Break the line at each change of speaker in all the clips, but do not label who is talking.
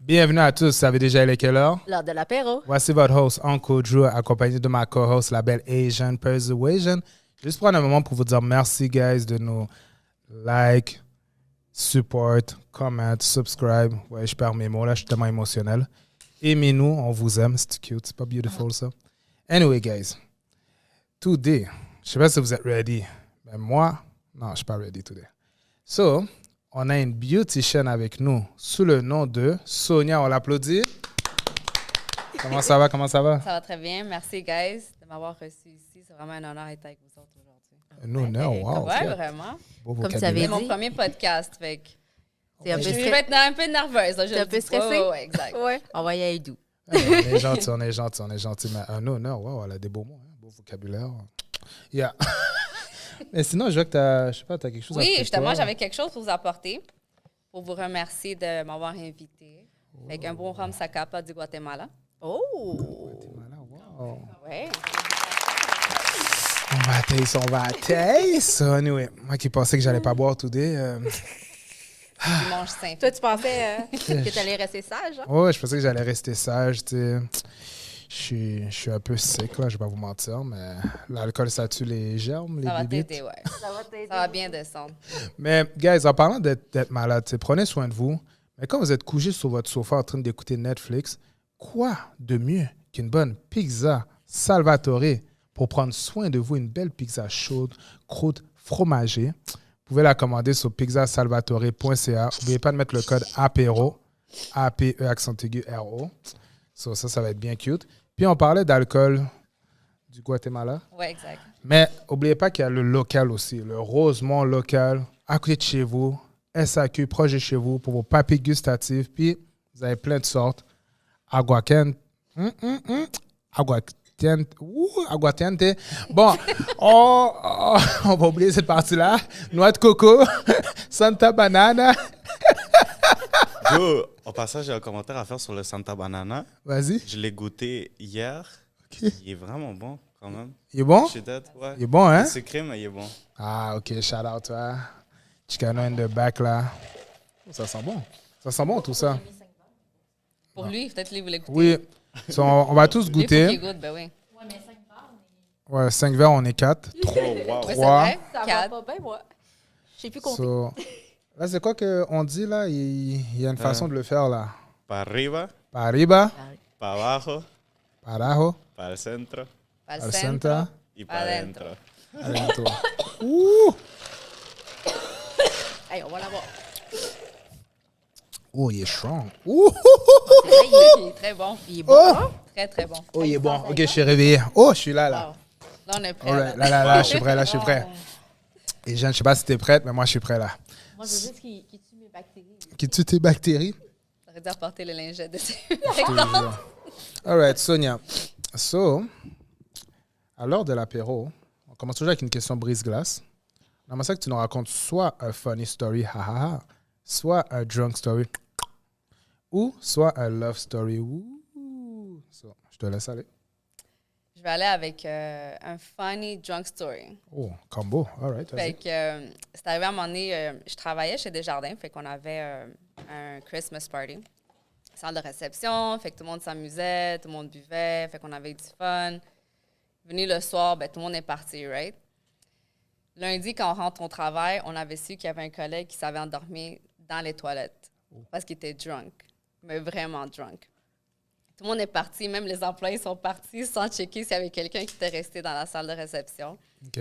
Bienvenue à tous. Ça avait déjà été quelle heure?
L'heure de l'apéro.
Voici votre host, Uncle Drew, accompagné de ma co-host, la belle Asian Persuasion. Juste prendre un moment pour vous dire merci, guys, de nous like, support, comment, subscribe. Ouais, je perds mes mots, là, je suis tellement émotionnel. Aimez-nous, on vous aime, c'est cute, c'est pas beautiful, ça? Anyway, guys, today, je sais pas si vous êtes ready, mais moi, non, je suis pas ready today. So, on a une beautician avec nous sous le nom de Sonia. On l'applaudit. Comment ça va? Comment ça va?
Ça va très bien. Merci, guys, de m'avoir reçu ici. C'est vraiment un honneur d'être avec vous autres aujourd'hui.
Nous, non, wow.
Ouais,
ok.
vraiment.
Beau
Comme tu
vocabulaire.
avais
C'est mon
dit.
premier podcast. Fait que
T'es un peu
je
stressé.
vais être un peu nerveuse. Là,
T'es un peu stressé?
Ouais, exact.
Ouais. On va y aller doux.
On est gentil, on est gentil, on est gentil. Mais un honneur, wow, elle a des beaux mots, hein, beau vocabulaire. Yeah. Mais sinon, je vois que t'as quelque chose à
Oui,
dire.
justement, j'avais quelque chose pour vous apporter, pour vous remercier de m'avoir invité. Avec un bon rhum Zacapa du Guatemala.
Oh!
Voilà, wow.
Ouais.
On va taste. Anyway, moi qui pensais que j'allais pas boire today.
Du mange sain.
Toi, tu pensais que tu allais rester sage? Hein?
Ouais, je pensais que j'allais rester sage, tu sais. Je suis un peu sec, là, je vais pas vous mentir, mais l'alcool, ça tue les germes, les
Ça va
bibites.
t'aider, ouais.
Ça va t'aider.
Ça va bien descendre.
Mais, guys, en parlant d'être malade, tu sais, prenez soin de vous. Mais quand vous êtes couché sur votre sofa en train d'écouter Netflix, quoi de mieux qu'une bonne pizza Salvatore pour prendre soin de vous, une belle pizza chaude, croûte fromagée. Vous pouvez la commander sur pizzasalvatore.ca. N'oubliez pas de mettre le code APERO, A-P-E accent aigu R-O. Ça va être bien cute. Puis on parlait d'alcool du Guatemala.
Ouais, exact.
Mais n'oubliez pas qu'il y a le local aussi, le Rosemont local, à côté de chez vous, SAQ, proche de chez vous, pour vos papilles gustatives. Puis vous avez plein de sortes. Aguardiente. Aguardiente. Bon, on va oublier cette partie-là. Noix de coco, Santa Banana.
Yo, au passage, j'ai un commentaire à faire sur le Santa Banana.
Vas-y.
Je l'ai goûté hier.
OK.
Il est vraiment bon, quand même.
Il est bon?
Je suis dead, ouais.
Il est bon, hein?
C'est sucré, mais il est bon.
Ah, OK. Shout out, toi. Chicano in the back, là. Ça sent bon. Ça sent bon, tout ça.
Pour lui, peut-être lui, vous l'écoutez.
Oui. So, on va tous
Lui, faut qu'il
goûter.
goûte, ben oui.
Ouais, 5 verres, on est 4.
Oh, wow.
Oui, c'est
Trois.
vrai.
Ça va
Quatre.
pas bien, moi. Je sais plus compter.
So, là, c'est quoi qu'on dit, là? Il y a une façon de le faire, là.
Para arriba,
Para arriba,
para abajo,
para abajo,
para el centro
Para
al
el
centro,
centro.
y para
Adentro.
adentro.
adentro. Ouh!
Hey, on va l'avoir.
Oh, il est strong. Ouh!
Il est très bon.
Il est bon.
Oh!
Très, très bon.
Oh, il est bon. OK, je suis réveillé. Oh, je suis là, là.
Wow. Là, on est prêt.
All right. Là, je suis prêt, là, je suis prêt. Et Jeanne, je sais pas si t'es prête, mais moi, je suis prêt, là.
Moi, je veux juste qu'il tue mes bactéries.
Qui tue tes bactéries?
J'aurais dû apporter le lingettes de
All right, Sonia. So, à l'heure de l'apéro, on commence toujours avec une question brise-glace. J'aimerais ça que tu nous racontes soit un funny story, ha ha ha, soit un drunk story, ou soit un love story. Ouh. So, je te laisse aller.
Je vais aller avec un funny drunk story.
Oh, combo. All right,
Fait
vas-y.
que c'est arrivé à un moment donné, je travaillais chez Desjardins, fait qu'on avait un Christmas party. Salle de réception, fait que tout le monde s'amusait, tout le monde buvait, fait qu'on avait du fun. Venu le soir, ben, tout le monde est parti, right? Lundi, quand on rentre au travail, on avait su qu'il y avait un collègue qui s'avait endormi dans les toilettes parce qu'il était drunk, mais vraiment drunk. Tout le monde est parti, même les employés sont partis sans checker s'il y avait quelqu'un qui était resté dans la salle de réception.
OK.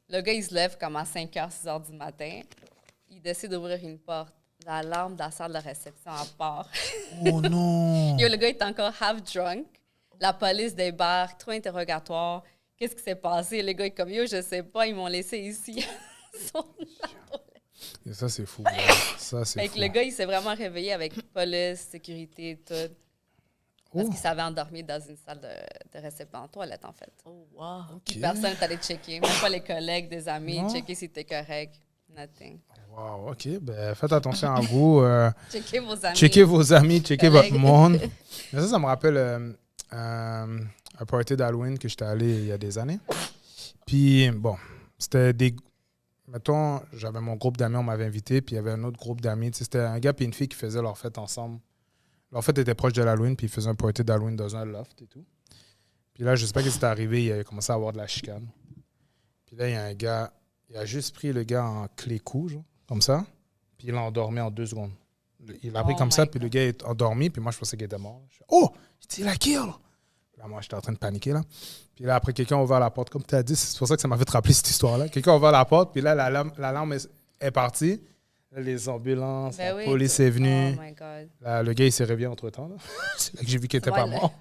Le gars, il se lève comme à 5h, 6h du matin. Il décide d'ouvrir une porte. La lampe de la salle de réception à part.
Oh non!
Yo, le gars est encore half drunk. La police débarque, trop interrogatoire. Qu'est-ce qui s'est passé? Le gars est comme, yo, je sais pas, ils m'ont laissé ici.
Et ça, c'est fou. Ouais. Ça, c'est
Fait
fou.
que le gars, il s'est vraiment réveillé avec police, sécurité, tout. Parce
Oh.
qu'il s'avait endormi dans une salle de réception, en toilette, en fait.
Oh, wow.
OK.
Personne n'est allé checker, même pas les collègues, des amis,
Non.
checker si t'es correct. Nothing.
Wow, OK. Ben, faites attention à vous.
Checker vos amis.
Checkez vos amis, checkez votre
Collègues.
monde. Mais ça me rappelle un party d'Halloween que j'étais allé il y a des années. Puis, bon, c'était des... Mettons, j'avais mon groupe d'amis, on m'avait invité, puis il y avait un autre groupe d'amis. Tu sais, c'était un gars et une fille qui faisaient leur fête ensemble En fait, il était proche de l'Halloween, puis il faisait un party d'Halloween dans un loft et tout. Puis là, je sais pas ce qui est arrivé, il a commencé à avoir de la chicane. Puis là, il y a un gars, il a juste pris le gars en clé-cou, genre, comme ça, puis il l'a endormi en 2 secondes. Il l'a pris comme ça, puis le gars est endormi, puis moi, je pensais qu'il était mort. Je fais, oh! Il a kill! Là, moi, j'étais en train de paniquer, là. Puis là, après, quelqu'un a ouvert la porte, comme tu as dit, c'est pour ça que ça m'a fait rappeler cette histoire-là. Quelqu'un a ouvert la porte, puis là, l'alarme est partie. Là, les ambulances, la police est venue.
Oh my God.
Là, le gars, il s'est réveillé entre-temps. Là. C'est là que j'ai vu qu'il n'était pas mort.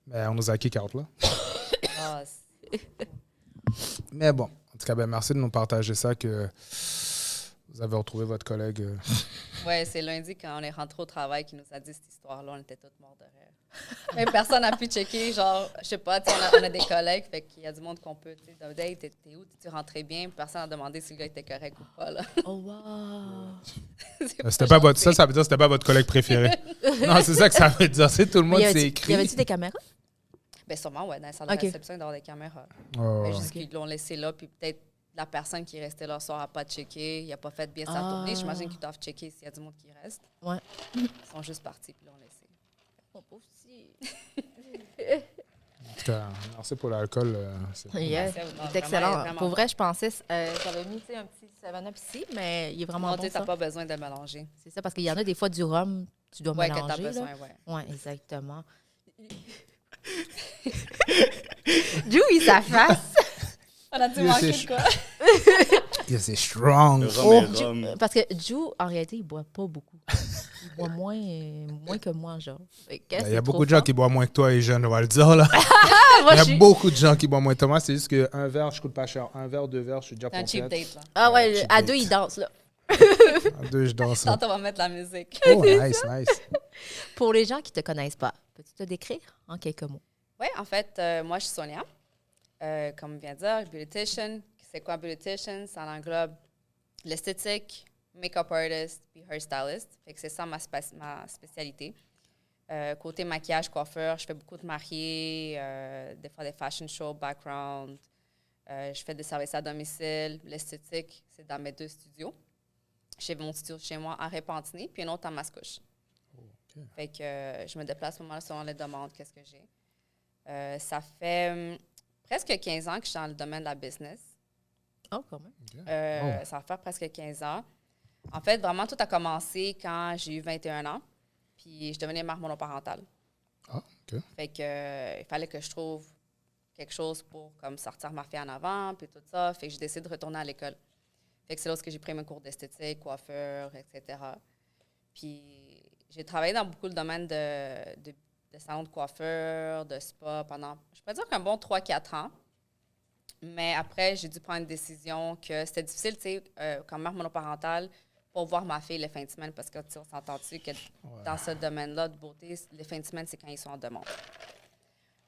Mais on nous a kick out, là. Mais bon, en tout cas, ben, merci de nous partager ça, que vous avez retrouvé votre collègue.
Ouais, c'est lundi, quand on est rentré au travail, qui nous a dit cette histoire-là. On était tous morts de rire. Mais personne n'a pu checker. Genre, je sais pas, on a des collègues, fait qu'il y a du monde qu'on peut. Tu sais, hey, t'es où? Tu rentrais bien? Personne n'a demandé si le gars était correct ou pas. Là.
Oh, wow!
C'était pas votre, ça veut dire que c'était pas votre collègue préféré. Non, c'est ça que ça veut dire. C'est tout le monde s'est écrit.
Y avait-tu des caméras?
Ben sûrement, ouais. Dans la salle de réception, il doit y avoir des caméras.
Oh.
Mais juste qu'ils l'ont laissé là, puis peut-être la personne qui est restée là le soir n'a pas checké, il n'a pas fait bien sa tournée. J'imagine qu'ils doivent checker s'il y a du monde qui reste.
Ouais.
Ils sont juste partis, puis l'ont laissé.
Mon pauvre petit.
En tout cas, merci pour l'alcool.
Yes,
Merci à vous. Non,
c'est excellent.
vraiment
Pour vrai, je pensais, j'avais mis un petit 7-Up ici, mais il est vraiment
Non,
bon,
tu
ça.
n'as pas besoin de mélanger.
C'est ça, parce qu'il y en a des fois du rhum, tu dois
Ouais, que
mélanger.
tu as besoin,
là.
ouais.
Oui, exactement. Joey, sa face.
On a dû
Yes,
manquer
c'est
de quoi?
Yeah, c'est strong.
Le
Oh.
rhum est rhum.
Parce que Joe, en réalité, il boit pas beaucoup. Il boit moins que moi, genre.
Il y a beaucoup de gens qui boivent moins que toi, et jeunes, on va le dire. Là. Il y a beaucoup de gens qui boivent moins que toi. C'est juste qu'un verre, je coûte pas cher. Un verre, 2 verres, je suis déjà
C'est un cheap
complète.
date, là.
Ah ouais,
cheap
à
date.
2, il danse, là.
À 2, je danse. Là.
Tantôt, on va mettre la musique.
Oh, nice, nice.
Pour les gens qui te connaissent pas, peux-tu te décrire en quelques mots?
Oui, en fait, moi, je suis Sonia. Comme on vient de dire, beautician. C'est quoi beautician? Ça englobe l'esthétique, make-up artist puis hairstylist. Fait que c'est ça ma spécialité. Côté maquillage, coiffeur, je fais beaucoup de mariés, des fois des fashion shows, background. Je fais des services à domicile. L'esthétique, c'est dans mes 2 studios. J'ai mon studio chez moi à Repentigny, puis un autre à Mascouche.
Okay.
Fait que je me déplace pas mal selon les demandes, qu'est-ce que j'ai. Ça fait presque 15 ans que je suis dans le domaine de la business.
Oh, quand même.
Okay.
Ça va faire presque 15 ans. En fait, vraiment, tout a commencé quand j'ai eu 21 ans, puis je devenais mère monoparentale.
Ah, OK.
Fait que il fallait que je trouve quelque chose pour comme sortir ma fille en avant, puis tout ça. Fait que j'ai décidé de retourner à l'école. Fait que c'est là où j'ai pris mes cours d'esthétique, coiffeur, etc. Puis j'ai travaillé dans beaucoup de domaines de salons de coiffeur, de spa pendant, je peux dire qu'un bon 3-4 ans. Mais après, j'ai dû prendre une décision que c'était difficile, tu sais, comme mère monoparentale, pour voir ma fille les fins de semaine, parce que on s'entend-tu que dans ce domaine-là de beauté, les fins de semaine, c'est quand ils sont en demande.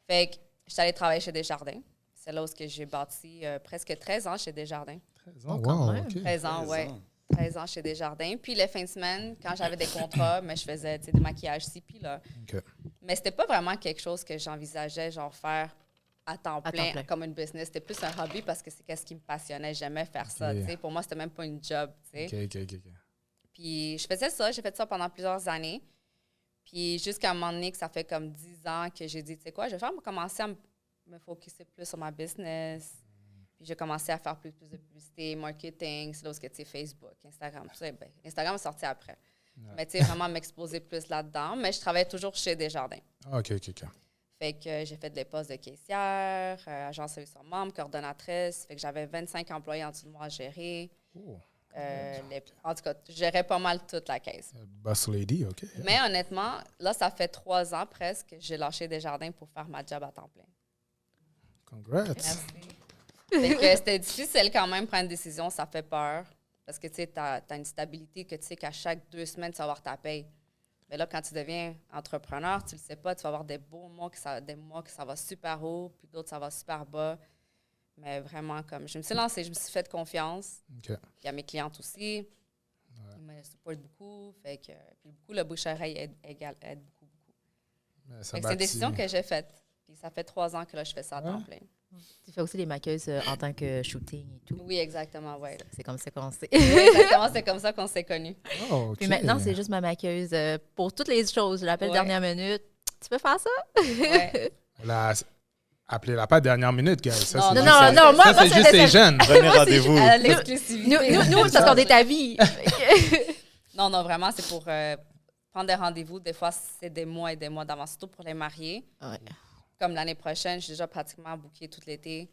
Fait que je suis allée travailler chez Desjardins. C'est là où j'ai bâti presque 13 ans chez Desjardins.
13 ans,
quand
wow,
même.
OK.
13 ans, oui. 13 ans chez Desjardins. Puis les fins de semaine, quand j'avais des contrats, mais je faisais des maquillages ci, puis là.
OK.
Mais c'était pas vraiment quelque chose que j'envisageais, genre faire à temps plein, comme une business. C'était plus un hobby parce que c'est ce qui me passionnait. J'aimais faire ça.
Ok.
Tu sais. Pour moi, c'était même pas une job. Tu sais.
OK.
Puis je faisais ça. J'ai fait ça pendant plusieurs années. Puis jusqu'à un moment donné, que ça fait comme 10 ans que j'ai dit, tu sais quoi, je vais commencer à me focusser plus sur ma business. Puis j'ai commencé à faire plus de publicité, marketing, c'est là où tu sais, Facebook, Instagram, tout ça. Ben, Instagram est sorti après. Ouais. Mais tu sais, vraiment m'exposer plus là-dedans. Mais je travaillais toujours chez Desjardins.
Ah, OK.
Fait que j'ai fait des postes de caissière, agent service aux membres, coordonnatrice. Fait que j'avais 25 employés en dessous de moi à gérer.
Oh.
En tout cas, je gérais pas mal toute la caisse.
Boss lady, OK. Yeah.
Mais honnêtement, là, ça fait 3 ans presque que j'ai lâché Desjardins pour faire ma job à temps plein.
Congrats.
Merci. Fait que c'était difficile quand même prendre une décision, ça fait peur. Parce que tu sais, t'as une stabilité que tu sais qu'à chaque 2 semaines, tu vas avoir ta paye. Mais là, quand tu deviens entrepreneur, tu le sais pas, tu vas avoir des beaux mois des mois que ça va super haut, puis d'autres, ça va super bas. Mais vraiment, comme je me suis lancée, je me suis fait confiance.
OK.
Puis à mes clientes aussi. Ouais. Ils me supportent beaucoup. Fait que, puis beaucoup, le bouche-oreille aide beaucoup.
C'est
une décision que j'ai faite. Puis ça fait 3 ans que là, je fais ça à temps plein.
Tu fais aussi les maquilleuses en tant que shooting et tout.
Oui, exactement, ouais.
C'est comme ça qu'on sait.
Oui, exactement, c'est comme ça qu'on s'est connus.
Oh, OK.
Puis maintenant, c'est juste ma maquilleuse pour toutes les choses. Je l'appelle
Ouais.
dernière minute. Tu peux faire ça?
Ouais.
Là, appelez-la pas dernière minute, guys. Ça,
Non,
c'est
non,
juste-
non, moi,
ça,
moi,
c'est
c'est-
juste
c'est-
les jeunes.
Prenez rendez-vous.
À l'exclusivité.
Nous, parce qu'on est à vie.
Non, non, vraiment, c'est pour prendre des rendez-vous. Des fois, c'est des mois et des mois d'avance, surtout pour les mariés.
Ouais.
Comme l'année prochaine, j'ai déjà pratiquement booké tout l'été.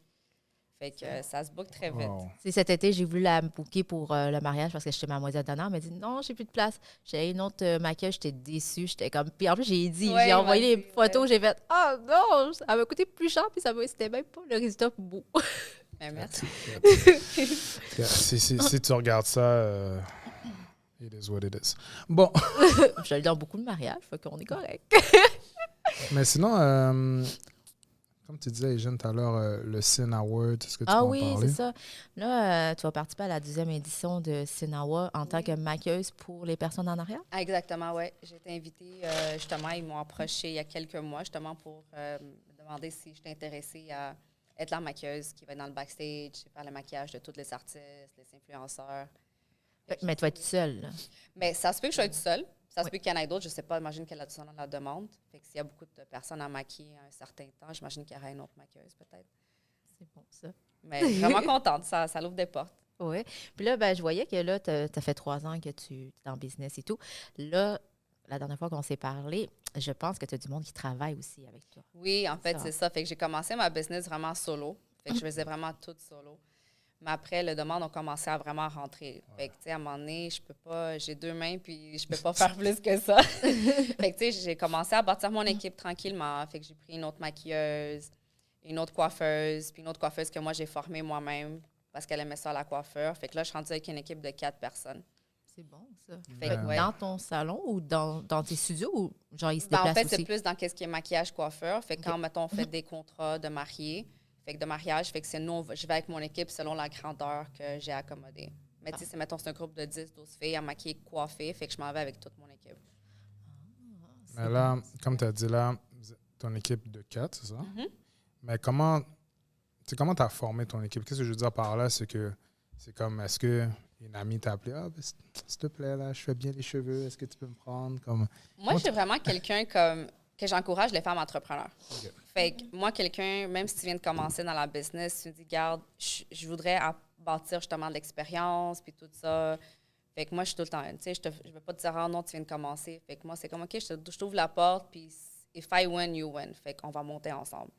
Fait que ça se book très vite.
Wow.
C'est cet été, j'ai voulu la booker pour le mariage parce que j'étais mademoiselle d'honneur. Elle m'a dit non, j'ai plus de place. J'ai une autre maquillage, j'étais déçue. J'étais comme. Puis en plus,
Ouais,
j'ai envoyé
il
les
m'a dit,
photos,
ouais.
j'ai fait ah non, ça m'a coûté plus cher, puis c'était même pas le résultat beau.
Mais merci.
Yeah, si tu regardes ça, it is what it is. Bon,
Je suis dans beaucoup de mariages, fait qu'on est correct.
mais sinon, comme tu disais, Eugène, tout à l'heure, le Cine Award, est-ce que tu peux
Ah
en
oui,
parler?
c'est ça. Là, tu vas participer à la 10e édition de Sinawa en tant que maquilleuse pour les personnes en arrière.
Ah, exactement, oui. J'ai été invitée, justement, ils m'ont approché il y a quelques mois, justement, pour me demander si j'étais intéressée à être la maquilleuse qui va être dans le backstage, faire le maquillage de tous les artistes, les influenceurs.
Mais tu vas être seule. Là.
Mais ça se peut que je sois toute seule. Ça se
Oui.
peut qu'il y en ait d'autres. Je ne sais pas. J'imagine qu'elle a dans la demande. Fait que s'il y a beaucoup de personnes à maquiller à un certain temps, j'imagine qu'il y aura une autre maquilleuse, peut-être.
C'est bon, ça.
Mais vraiment contente. Ça l'ouvre des portes.
Oui. Puis là, ben, je voyais que là, tu as fait 3 ans que tu es en business et tout. Là, la dernière fois qu'on s'est parlé, je pense que tu as du monde qui travaille aussi avec toi.
Oui, en fait,
Ça.
c'est ça. Fait que j'ai commencé ma business vraiment solo. Fait que je faisais vraiment tout solo. Mais après, les demandes ont commencé à vraiment rentrer. Fait que, tu sais, à un moment donné, je peux pas... J'ai 2 mains, puis je peux pas faire plus que ça. Fait que, tu sais, j'ai commencé à bâtir mon équipe tranquillement. Fait que j'ai pris une autre maquilleuse, une autre coiffeuse, puis une autre coiffeuse que moi, j'ai formée moi-même parce qu'elle aimait ça, la coiffure. Fait que là, je suis rendue avec une équipe de 4 personnes.
C'est bon, ça.
Fait que, ouais.
Dans ton salon ou dans tes studios ou genre ils se
Ben, en
déplacent
fait, c'est
aussi?
plus dans qu'est-ce qui est maquillage, coiffure. Fait que quand, mettons, on fait des contrats de mariés, fait que de mariage, fait que c'est nous, je vais avec mon équipe selon la grandeur que j'ai accommodée. Mais tu sais, c'est, mettons, c'est un groupe de 10, 12 filles à maquiller, coiffer, fait que je m'en vais avec toute mon équipe.
Mais là, comme tu as dit là, ton équipe de 4, c'est ça?
Mhm.
Mais comment tu as formé ton équipe? Qu'est-ce que je veux dire par là? C'est que c'est comme, est-ce que une amie t'a appelé? Ah, ben, s'il te plaît, là, je fais bien les cheveux, est-ce que tu peux me prendre? Comme...
Moi, je suis vraiment quelqu'un comme que j'encourage les femmes entrepreneurs.
Ok.
Fait que moi, quelqu'un, même si tu viens de commencer dans la business, tu me dis, garde, je voudrais bâtir justement de l'expérience, puis tout ça. Fait que moi, je suis tout le temps, tu sais, je ne vais pas te dire, ah non, tu viens de commencer. Fait que moi, c'est comme, OK, je t'ouvre la porte, puis if I win, you win. Fait qu'on va monter ensemble.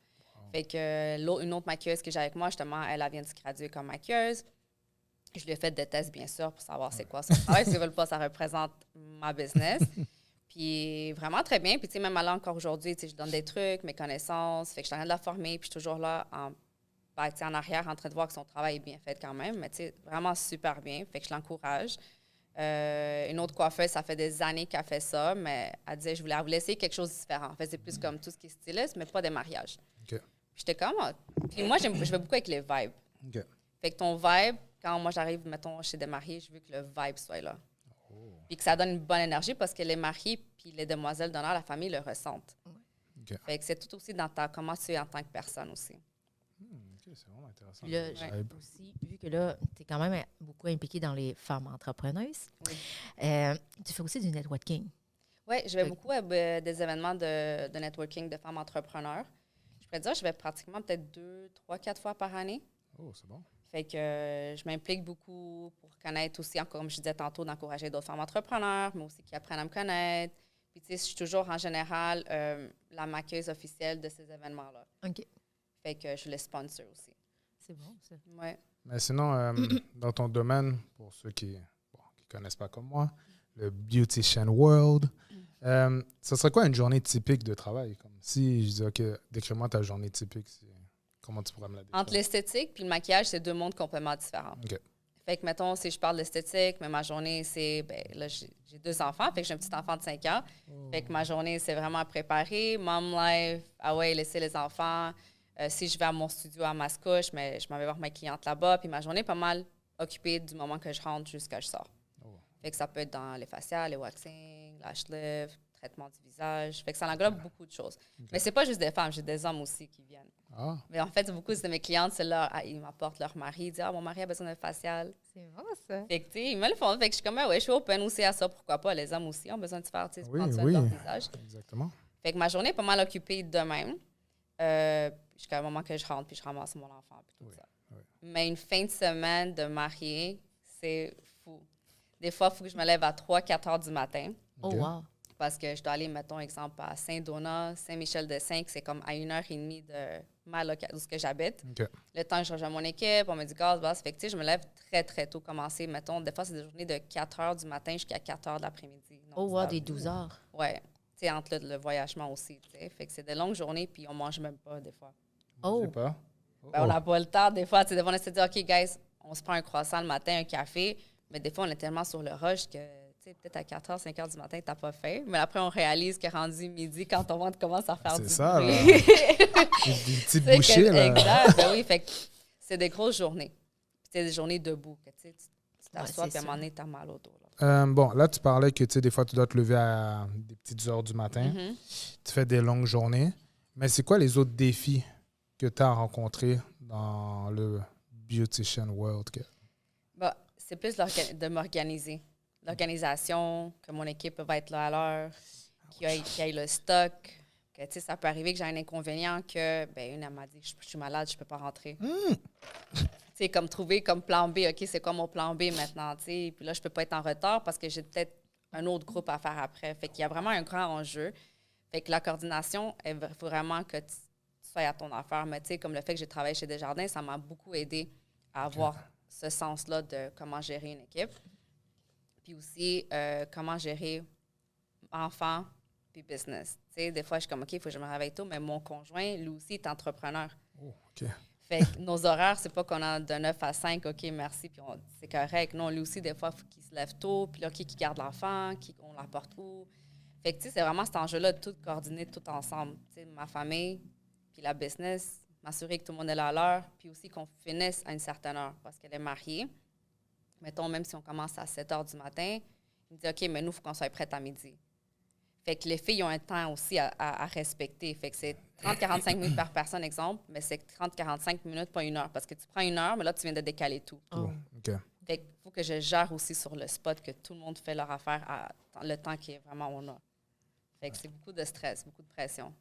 Fait que une autre maquilleuse que j'ai avec moi, justement, elle vient de se graduer comme maquilleuse. Je lui ai fait des tests, bien sûr, pour savoir c'est quoi son travail. Si ils veulent pas, ça représente ma business. Puis vraiment très bien. Puis tu sais, même là encore aujourd'hui, tu sais, je donne des trucs, mes connaissances. Fait que je suis en train de la former. Puis je suis toujours là ben, tu sais, en arrière en train de voir que son travail est bien fait quand même. Mais tu sais, vraiment super bien. Fait que je l'encourage. Une autre coiffeuse, ça fait des années qu'elle fait ça, mais elle disait, je voulais essayer quelque chose de différent. En fait, c'est plus comme tout ce qui est styliste, mais pas des mariages.
OK.
Puis j'étais comme... ah. Puis moi, je vais beaucoup avec les vibes.
OK.
Fait que ton vibe, quand moi j'arrive, mettons, chez des mariés, je veux que le vibe soit là. Puis que ça donne une bonne énergie parce que les mariés puis les demoiselles d'honneur, la famille le ressentent.
OK.
Fait que c'est tout aussi dans comment tu es en tant que personne aussi.
OK, c'est vraiment intéressant.
Puis là,
Ouais.
Vibe.
aussi, vu que là, tu es quand même beaucoup impliquée dans les femmes entrepreneuses,
Oui.
tu fais aussi du networking.
Oui, je vais beaucoup à des événements de networking de femmes entrepreneurs. Je pourrais dire, je vais pratiquement peut-être 2, 3, 4 fois par année.
Oh, c'est bon.
Fait que je m'implique beaucoup pour connaître aussi, encore comme je disais tantôt, d'encourager d'autres femmes entrepreneurs, mais aussi qui apprennent à me connaître. Puis tu sais, je suis toujours en général la maquilleuse officielle de ces événements-là.
OK.
Fait que je les sponsor aussi.
C'est bon, ça.
Ouais.
Mais sinon, dans ton domaine, pour ceux qui ne connaissent pas comme moi, le Beautician World, ça serait quoi une journée typique de travail? Comme si je disais, OK, décris-moi ta journée typique, comment tu pourrais me la décrire?
Entre l'esthétique puis le maquillage, c'est 2 mondes complètement différents.
OK.
Fait que, mettons, si je parle de l'esthétique, mais ma journée, c'est, ben là, j'ai 2 enfants, fait que j'ai un petit enfant de 5 ans. Fait que ma journée, c'est vraiment préparer, mom life, ah ouais, laisser les enfants. Si je vais à mon studio à Mascouche, mais je m'en vais voir ma cliente là-bas, puis ma journée est pas mal occupée du moment que je rentre jusqu'à ce que je sors.
Oh.
Fait que ça peut être dans les faciales, les waxing, lash lift, traitement du visage. Fait que ça englobe beaucoup de choses. Mais c'est pas juste des femmes, j'ai des hommes aussi qui viennent.
Ah,
Mais en fait, beaucoup de mes clientes, c'est là, ils m'apportent leur mari, ils disent « Ah, mon mari a besoin d'un facial. »
C'est bon, ça.
Fait que, tu sais, ils me le font. Fait que je suis comme, ouais, je suis open aussi à ça, pourquoi pas. Les hommes aussi ont besoin de se faire, tu sais,
oui,
prendre soin de
oui.
leur visage.
Exactement.
Fait que ma journée est pas mal occupée de même, jusqu'à un moment que je rentre puis je ramasse mon enfant puis tout ça.
oui.
Mais une fin de semaine de mariée, c'est fou. Des fois, il faut que je me lève à 3-4 heures du matin
Oh,
OK.
wow.
parce que je dois aller, mettons, exemple, à Saint-Donat, Saint-Michel-de-Saint, c'est comme à 1h30 de ma où ce que j'habite.
OK.
Le temps que je rejoins mon équipe, on me dit gaz, basse. Fait que, tu sais, je me lève très, très tôt, commencer, mettons, des fois, c'est des journées de 4 heures du matin jusqu'à 4 heures de l'après-midi.
Oh, wow, des 12 heures.
Ouais. Tu sais, entre le voyagement aussi, tu sais. Fait que c'est des longues journées, puis on mange même pas, des fois.
Oh,
Je sais pas.
Ben, on n'a pas le temps, des fois. Tu sais, des fois, on essaie de dire, OK, guys, on se prend un croissant le matin, un café. Mais des fois, on est tellement sur le rush que, tu sais, peut-être à 4 h, 5 h du matin, tu n'as pas faim. Mais après, on réalise que rendu midi, quand ton ventre commence à faire
C'est
du
ça,
bruit.
là. Des petites
C'est
bouchées,
que-
là.
Exact. Ben oui, fait que c'est des grosses journées. Puis c'est des journées debout. Que, tu sais, tu t'assois,
Ouais,
puis à un
c'est
moment donné, tu as mal au dos. Là.
Bon, là, tu parlais que, tu sais, des fois, tu dois te lever à des petites heures du matin.
Mhm.
Tu fais des longues journées. Mais c'est quoi les autres défis que tu as rencontrés dans le beautician world?
Bah, c'est plus de m'organiser. L'organisation, que mon équipe va être là à l'heure, qu'il y ait le stock. Que, tu sais, ça peut arriver que j'ai un inconvénient que, ben, une, elle m'a dit, je suis malade, je peux pas rentrer. Tu sais, comme trouver comme plan B, OK, c'est quoi mon plan B maintenant, tu sais? Puis là, je peux pas être en retard parce que j'ai peut-être un autre groupe à faire après. Fait qu'il y a vraiment un grand enjeu. Fait que la coordination, il faut vraiment que tu sois à ton affaire. Mais tu sais, comme le fait que j'ai travaillé chez Desjardins, ça m'a beaucoup aidé à avoir ce sens-là de comment gérer une équipe. Puis aussi, comment gérer enfants puis business. Tu sais, des fois, je suis comme, OK, il faut que je me réveille tôt, mais mon conjoint, lui aussi, est entrepreneur.
Oh, OK.
Fait que nos horaires, c'est pas qu'on a de 9 à 5, OK, merci, puis c'est correct. Non, lui aussi, des fois, il faut qu'il se lève tôt, puis là, qui garde l'enfant, on l'apporte où. Fait que, tu sais, c'est vraiment cet enjeu-là de tout coordonner tout ensemble. Tu sais, ma famille, puis la business, m'assurer que tout le monde est là à l'heure, puis aussi qu'on finisse à une certaine heure, parce qu'elle est mariée. Mettons, même si on commence à 7 h du matin, il me dit, OK, mais nous, il faut qu'on soit prête à midi. Fait que les filles ont un temps aussi à respecter. Fait que c'est 30-45 minutes par personne, exemple, mais c'est 30-45 minutes, pas une heure. Parce que tu prends une heure, mais là, tu viens de décaler tout.
oh.
OK.
Fait qu'il faut que je gère aussi sur le spot, que tout le monde fait leur affaire à le temps qui est vraiment on a. Fait que c'est beaucoup de stress, beaucoup de pression.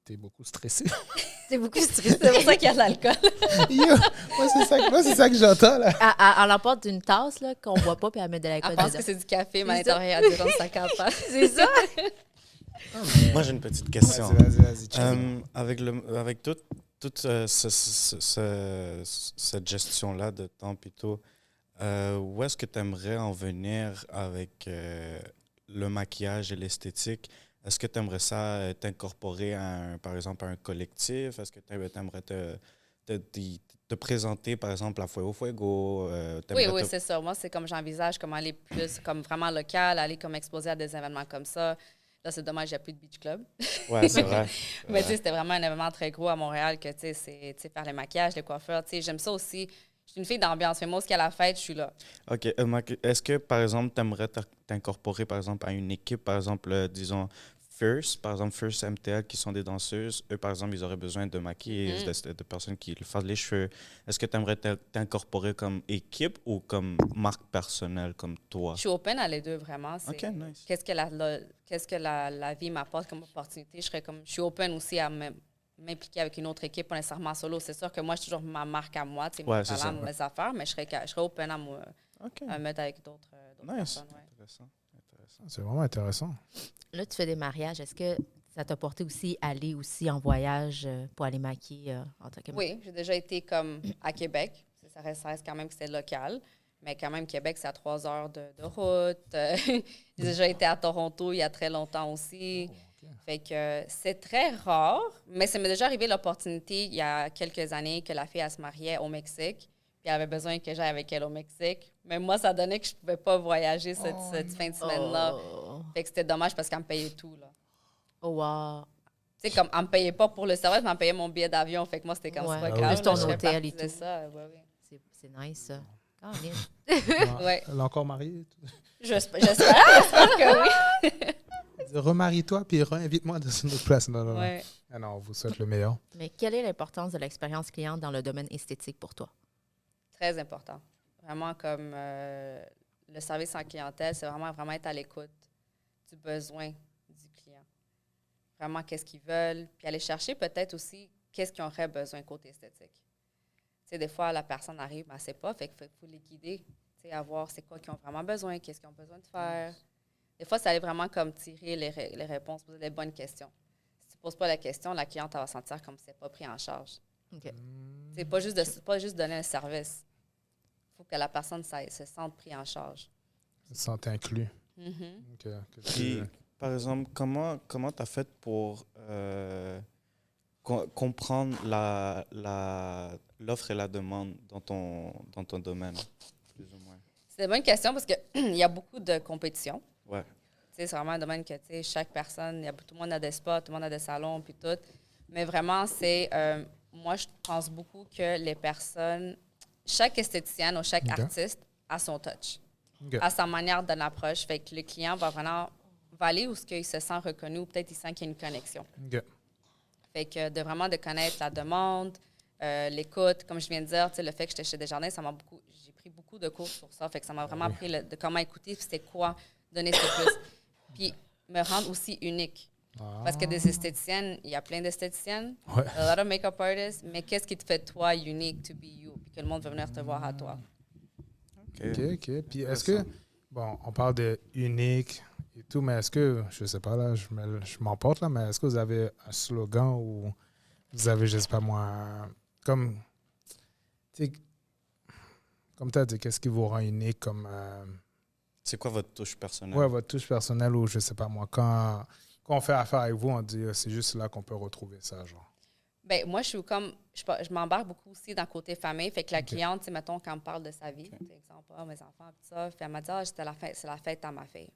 T'es beaucoup stressé.
C'est beaucoup stressant.
C'est pour ça qu'il y a de l'alcool.
Yo, moi, c'est ça que j'entends, là.
Elle emporte une tasse là, qu'on ne voit pas, puis elle met de l'alcool
Elle pense
dedans.
que c'est du café, mais à
C'est ça.
l'intérieur, il y a des 50 ans.
C'est ça?
Moi, j'ai une petite question.
Vas-y. chill.
Avec toute cette gestion-là de temps plutôt, où est-ce que tu aimerais en venir avec le maquillage et l'esthétique? Est-ce que tu aimerais ça t'incorporer, par exemple, à un collectif? Est-ce que tu aimerais te présenter, par exemple, à Fuego Fuego?
Oui, c'est ça. Moi, c'est comme j'envisage comme aller plus comme vraiment local, aller comme exposer à des événements comme ça. Là, c'est dommage, il n'y a plus de beach club.
Ouais, c'est vrai.
Mais tu sais, c'était vraiment un événement très gros à Montréal que, tu sais, c'est faire les maquillages, les coiffeurs. Tu sais, j'aime ça aussi. Je suis une fille d'ambiance. Mais moi, ce à la fête, je suis là.
OK. Est-ce que, par exemple, tu aimerais t'incorporer, par exemple, à une équipe, par exemple, disons, First MTL, qui sont des danseuses, eux, par exemple, ils auraient besoin de maquilleuses, de personnes qui fassent les cheveux. Est-ce que tu aimerais t'incorporer comme équipe ou comme marque personnelle, comme toi?
Je suis open à les deux, vraiment.
OK, nice.
Qu'est-ce que la vie m'apporte comme opportunité? Je suis open aussi à m'impliquer avec une autre équipe, pas nécessairement solo. C'est sûr que moi, j'ai toujours ma marque à moi, tu sais,
Ouais,
mes
c'est ça,
talents, mes affaires, mais je serais open
OK.
à mettre avec d'autres
Nice.
personnes. Ouais.
Intéressant.
C'est vraiment intéressant.
Là, tu fais des mariages. Est-ce que ça t'a porté aussi à aller aussi en voyage pour aller maquiller en tant que
Oui, j'ai déjà été comme à Québec. Ça reste quand même que c'est local. Mais quand même, Québec, c'est à 3 heures de route. J'ai déjà été à Toronto il y a très longtemps aussi. Fait que c'est très rare, mais ça m'est déjà arrivé l'opportunité il y a quelques années que la fille, elle se mariait au Mexique. Puis elle avait besoin que j'aille avec elle au Mexique. Mais moi, ça donnait que je ne pouvais pas voyager cette fin de semaine-là.
Oh.
Fait que c'était dommage parce qu'elle me payait tout, là.
Oh, wow.
Tu sais, comme, elle me payait pas pour le service, mais elle me payait mon billet d'avion. Fait que moi, c'était comme
Ouais.
c'est pas
Ah
grave.
oui.
Juste ton
là, je fais
hôtel
partie
et
de
tout.
ça. Ouais, ouais.
C'est nice, ça. Caroline.
Ouais.
Elle est encore mariée?
J'espère que oui.
Remarie-toi, puis invite-moi dans une autre place. Non, non, non.
Ouais.
Ah non, on vous souhaite le meilleur.
Mais quelle est l'importance de l'expérience client dans le domaine esthétique pour toi?
Très important. Vraiment comme le service en clientèle, c'est vraiment être à l'écoute du besoin du client. Vraiment, qu'est-ce qu'ils veulent, puis aller chercher peut-être aussi qu'est-ce qu'ils auraient besoin côté esthétique. Tu sais, des fois, la personne arrive, mais elle ne sait pas, fait qu'il faut les guider, tu sais, à voir c'est quoi qu'ils ont vraiment besoin, qu'est-ce qu'ils ont besoin de faire. Des fois, ça allait vraiment comme tirer les réponses, poser des bonnes questions. Si tu ne poses pas la question, la cliente elle va sentir comme si c'est pas pris en charge.
OK.
C'est pas juste donner un service. Il faut que la personne se sente pris en charge.
Se sente inclus.
Mm-hmm.
Que
Puis, par exemple, comment tu as fait pour comprendre l'offre et la demande dans ton domaine, plus ou moins?
C'est une bonne question parce qu'il y a beaucoup de compétition.
Ouais.
C'est vraiment un domaine que chaque personne, tout le monde a des spots, tout le monde a des salons, puis tout. Mais vraiment, moi, je pense beaucoup que les personnes, chaque esthéticienne ou chaque artiste a son touch, a sa manière de l'approche. Fait que le client va vraiment aller où il se sent reconnu ou peut-être il sent qu'il y a une connexion. Fait que de connaître la demande, l'écoute, comme je viens de dire, le fait que j'étais chez Desjardins, j'ai pris beaucoup de cours sur ça. Fait que ça m'a vraiment appris de comment écouter, puis c'était quoi donner ce plus. Puis me rendre aussi unique. Parce que des esthéticiennes, il y a plein d'esthéticiennes, a lot of makeup artists, mais qu'est-ce qui te fait toi unique to be you, puis que le monde va venir te voir à toi.
OK. Puis est-ce que, bon, on parle de unique et tout, mais est-ce que, je sais pas, là, je m'emporte, là, mais est-ce que vous avez un slogan ou vous avez, je sais pas moi, comme tu as dit, qu'est-ce qui vous rend unique comme...
c'est quoi votre touche personnelle?
Ouais, votre touche personnelle ou je sais pas moi, quand on fait affaire avec vous, on dit c'est juste là qu'on peut retrouver ça, genre.
Ben moi, je m'embarque beaucoup aussi dans le côté famille. Fait que la cliente, mettons, quand on me parle de sa vie, exemple, mes enfants, tout ça, elle m'a dit, c'est la fête à ma fille.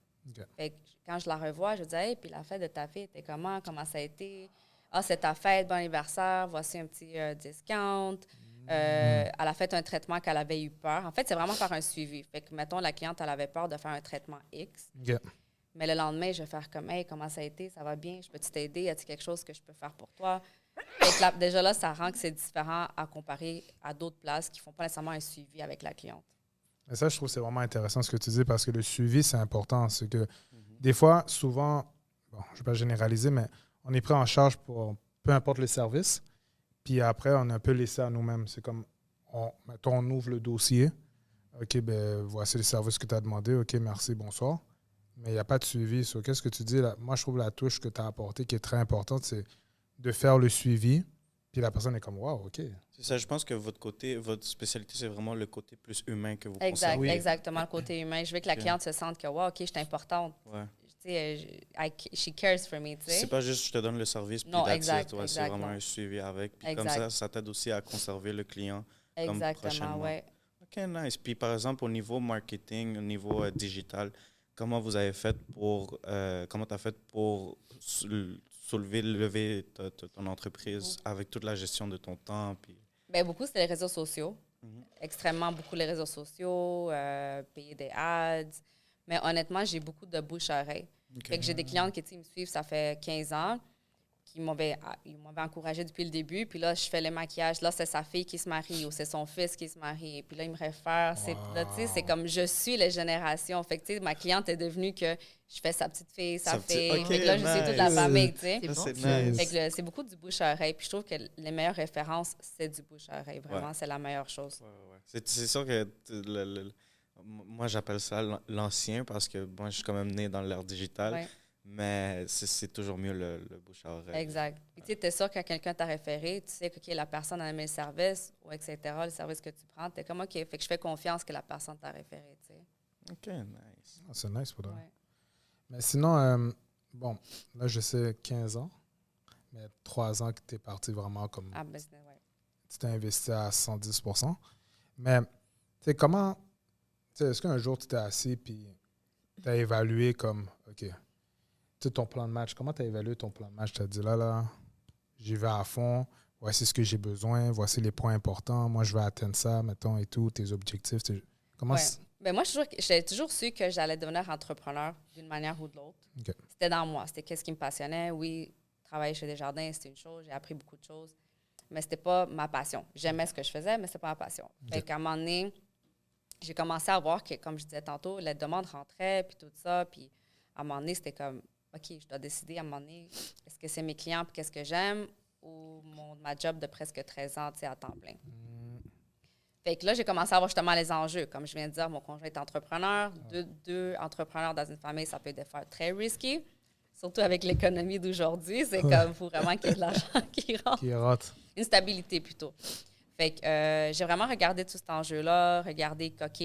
Fait que quand je la revois, je dis, hey, puis la fête de ta fille, t'es comment ça a été? Ah, c'est ta fête, bon anniversaire, voici un petit discount. Elle a fait un traitement qu'elle avait eu peur. En fait, c'est vraiment faire un suivi. Fait que, mettons, la cliente, elle avait peur de faire un traitement X. Mais le lendemain, je vais faire comme, hey, comment ça a été? Ça va bien? Je peux t'aider? Y a-t-il quelque chose que je peux faire pour toi? Déjà là, ça rend que c'est différent à comparer à d'autres places qui ne font pas nécessairement un suivi avec la cliente.
Et ça, je trouve que c'est vraiment intéressant ce que tu dis parce que le suivi, c'est important. C'est que des fois, souvent, bon, je ne vais pas généraliser, mais on est pris en charge pour peu importe le service. Puis après, on est un peu laissé à nous-mêmes. C'est comme, mettons, on ouvre le dossier. OK, ben voici les services que tu as demandé. OK, merci, bonsoir. Mais il n'y a pas de suivi. So, qu'est-ce que tu dis? Là? Moi, je trouve la touche que tu as apportée qui est très importante, c'est de faire le suivi. Puis la personne est comme, wow, OK.
C'est ça, je pense que votre spécialité, c'est vraiment le côté plus humain que vous
Exact,
conservez.
exactement, le côté humain. Je veux que la cliente se sente que, wow, OK, je suis importante.
Ouais.
Tu sais, she cares for me, tu sais.
C'est pas juste je te donne le service, puis
non,
that's
exact,
it. Ouais, c'est vraiment un suivi avec. Puis comme ça t'aide aussi à conserver le client.
Exactement, oui.
OK, nice. Puis par exemple, au niveau marketing, au niveau digital, comment vous avez fait comment tu as fait pour lever ton entreprise avec toute la gestion de ton temps? Puis...
Bien, beaucoup, c'est les réseaux sociaux. Extrêmement beaucoup les réseaux sociaux, payer des ads. Mais honnêtement, j'ai beaucoup de bouche à oreille. Fait que j'ai des clientes qui me suivent, ça fait 15 ans, qui m'avaient encouragée depuis le début. Puis là, je fais le maquillage. Là, c'est sa fille qui se marie ou c'est son fils qui se marie. Puis là, il me réfère. C'est comme je suis les générations. Fait que, ma cliente est devenue que je fais sa petite fille, sa fille. Fait que là, je suis toute la famille, tu sais.
C'est
nice.
Fait que c'est beaucoup du bouche à oreille. Puis je trouve que les meilleures références, c'est du bouche à oreille. Vraiment, c'est la meilleure chose.
Ouais. C'est sûr que moi, j'appelle ça l'ancien parce que moi, je suis quand même né dans l'ère digitale.
Ouais.
Mais c'est toujours mieux le bouche à oreille.
Exact. Puis tu sais, tu es sûr que quelqu'un t'a référé, tu sais que la personne a aimé le service, ou etc., le service que tu prends, tu es comme, OK, fait que je fais confiance que la personne t'a référé, tu sais.
OK, nice.
C'est nice pour toi.
Ouais.
Mais sinon, bon, là, je sais 15 ans, mais 3 ans que tu es parti vraiment comme...
Ah, business, ouais.
Tu t'es investi à 110%. Mais, tu sais, comment... Tu sais, est-ce qu'un jour, tu t'es assis puis tu as évalué comme, OK, tu sais, ton plan de match, comment tu as évalué ton plan de match? Tu as dit, là, j'y vais à fond, voici ce que j'ai besoin, voici les points importants, moi, je vais atteindre ça, mettons, et tout, tes objectifs. Comment
Ouais. Ben moi, j'ai toujours su que j'allais devenir entrepreneur d'une manière ou de l'autre.
OK.
C'était dans moi. C'était qu'est-ce qui me passionnait. Oui, travailler chez Desjardins, c'était une chose. J'ai appris beaucoup de choses. Mais c'était pas ma passion. J'aimais ce que je faisais, mais c'était pas ma passion. Fait qu'à un moment donné, j'ai commencé à voir que, comme je disais tantôt, les demandes rentraient, puis tout ça. Puis à un moment donné, c'était comme, OK, je dois décider à un moment donné, est-ce que c'est mes clients puis qu'est-ce que j'aime ou ma job de presque 13 ans, tu sais, à temps plein. Fait que là, j'ai commencé à voir justement les enjeux. Comme je viens de dire, mon conjoint est entrepreneur. Deux entrepreneurs dans une famille, ça peut être des fois très risqué. Surtout avec l'économie d'aujourd'hui. C'est comme, il faut vraiment qu'il y ait de l'argent qui rentre.
Qui rate.
Une stabilité plutôt. Fait que j'ai vraiment regardé tout cet enjeu-là, regardé, OK,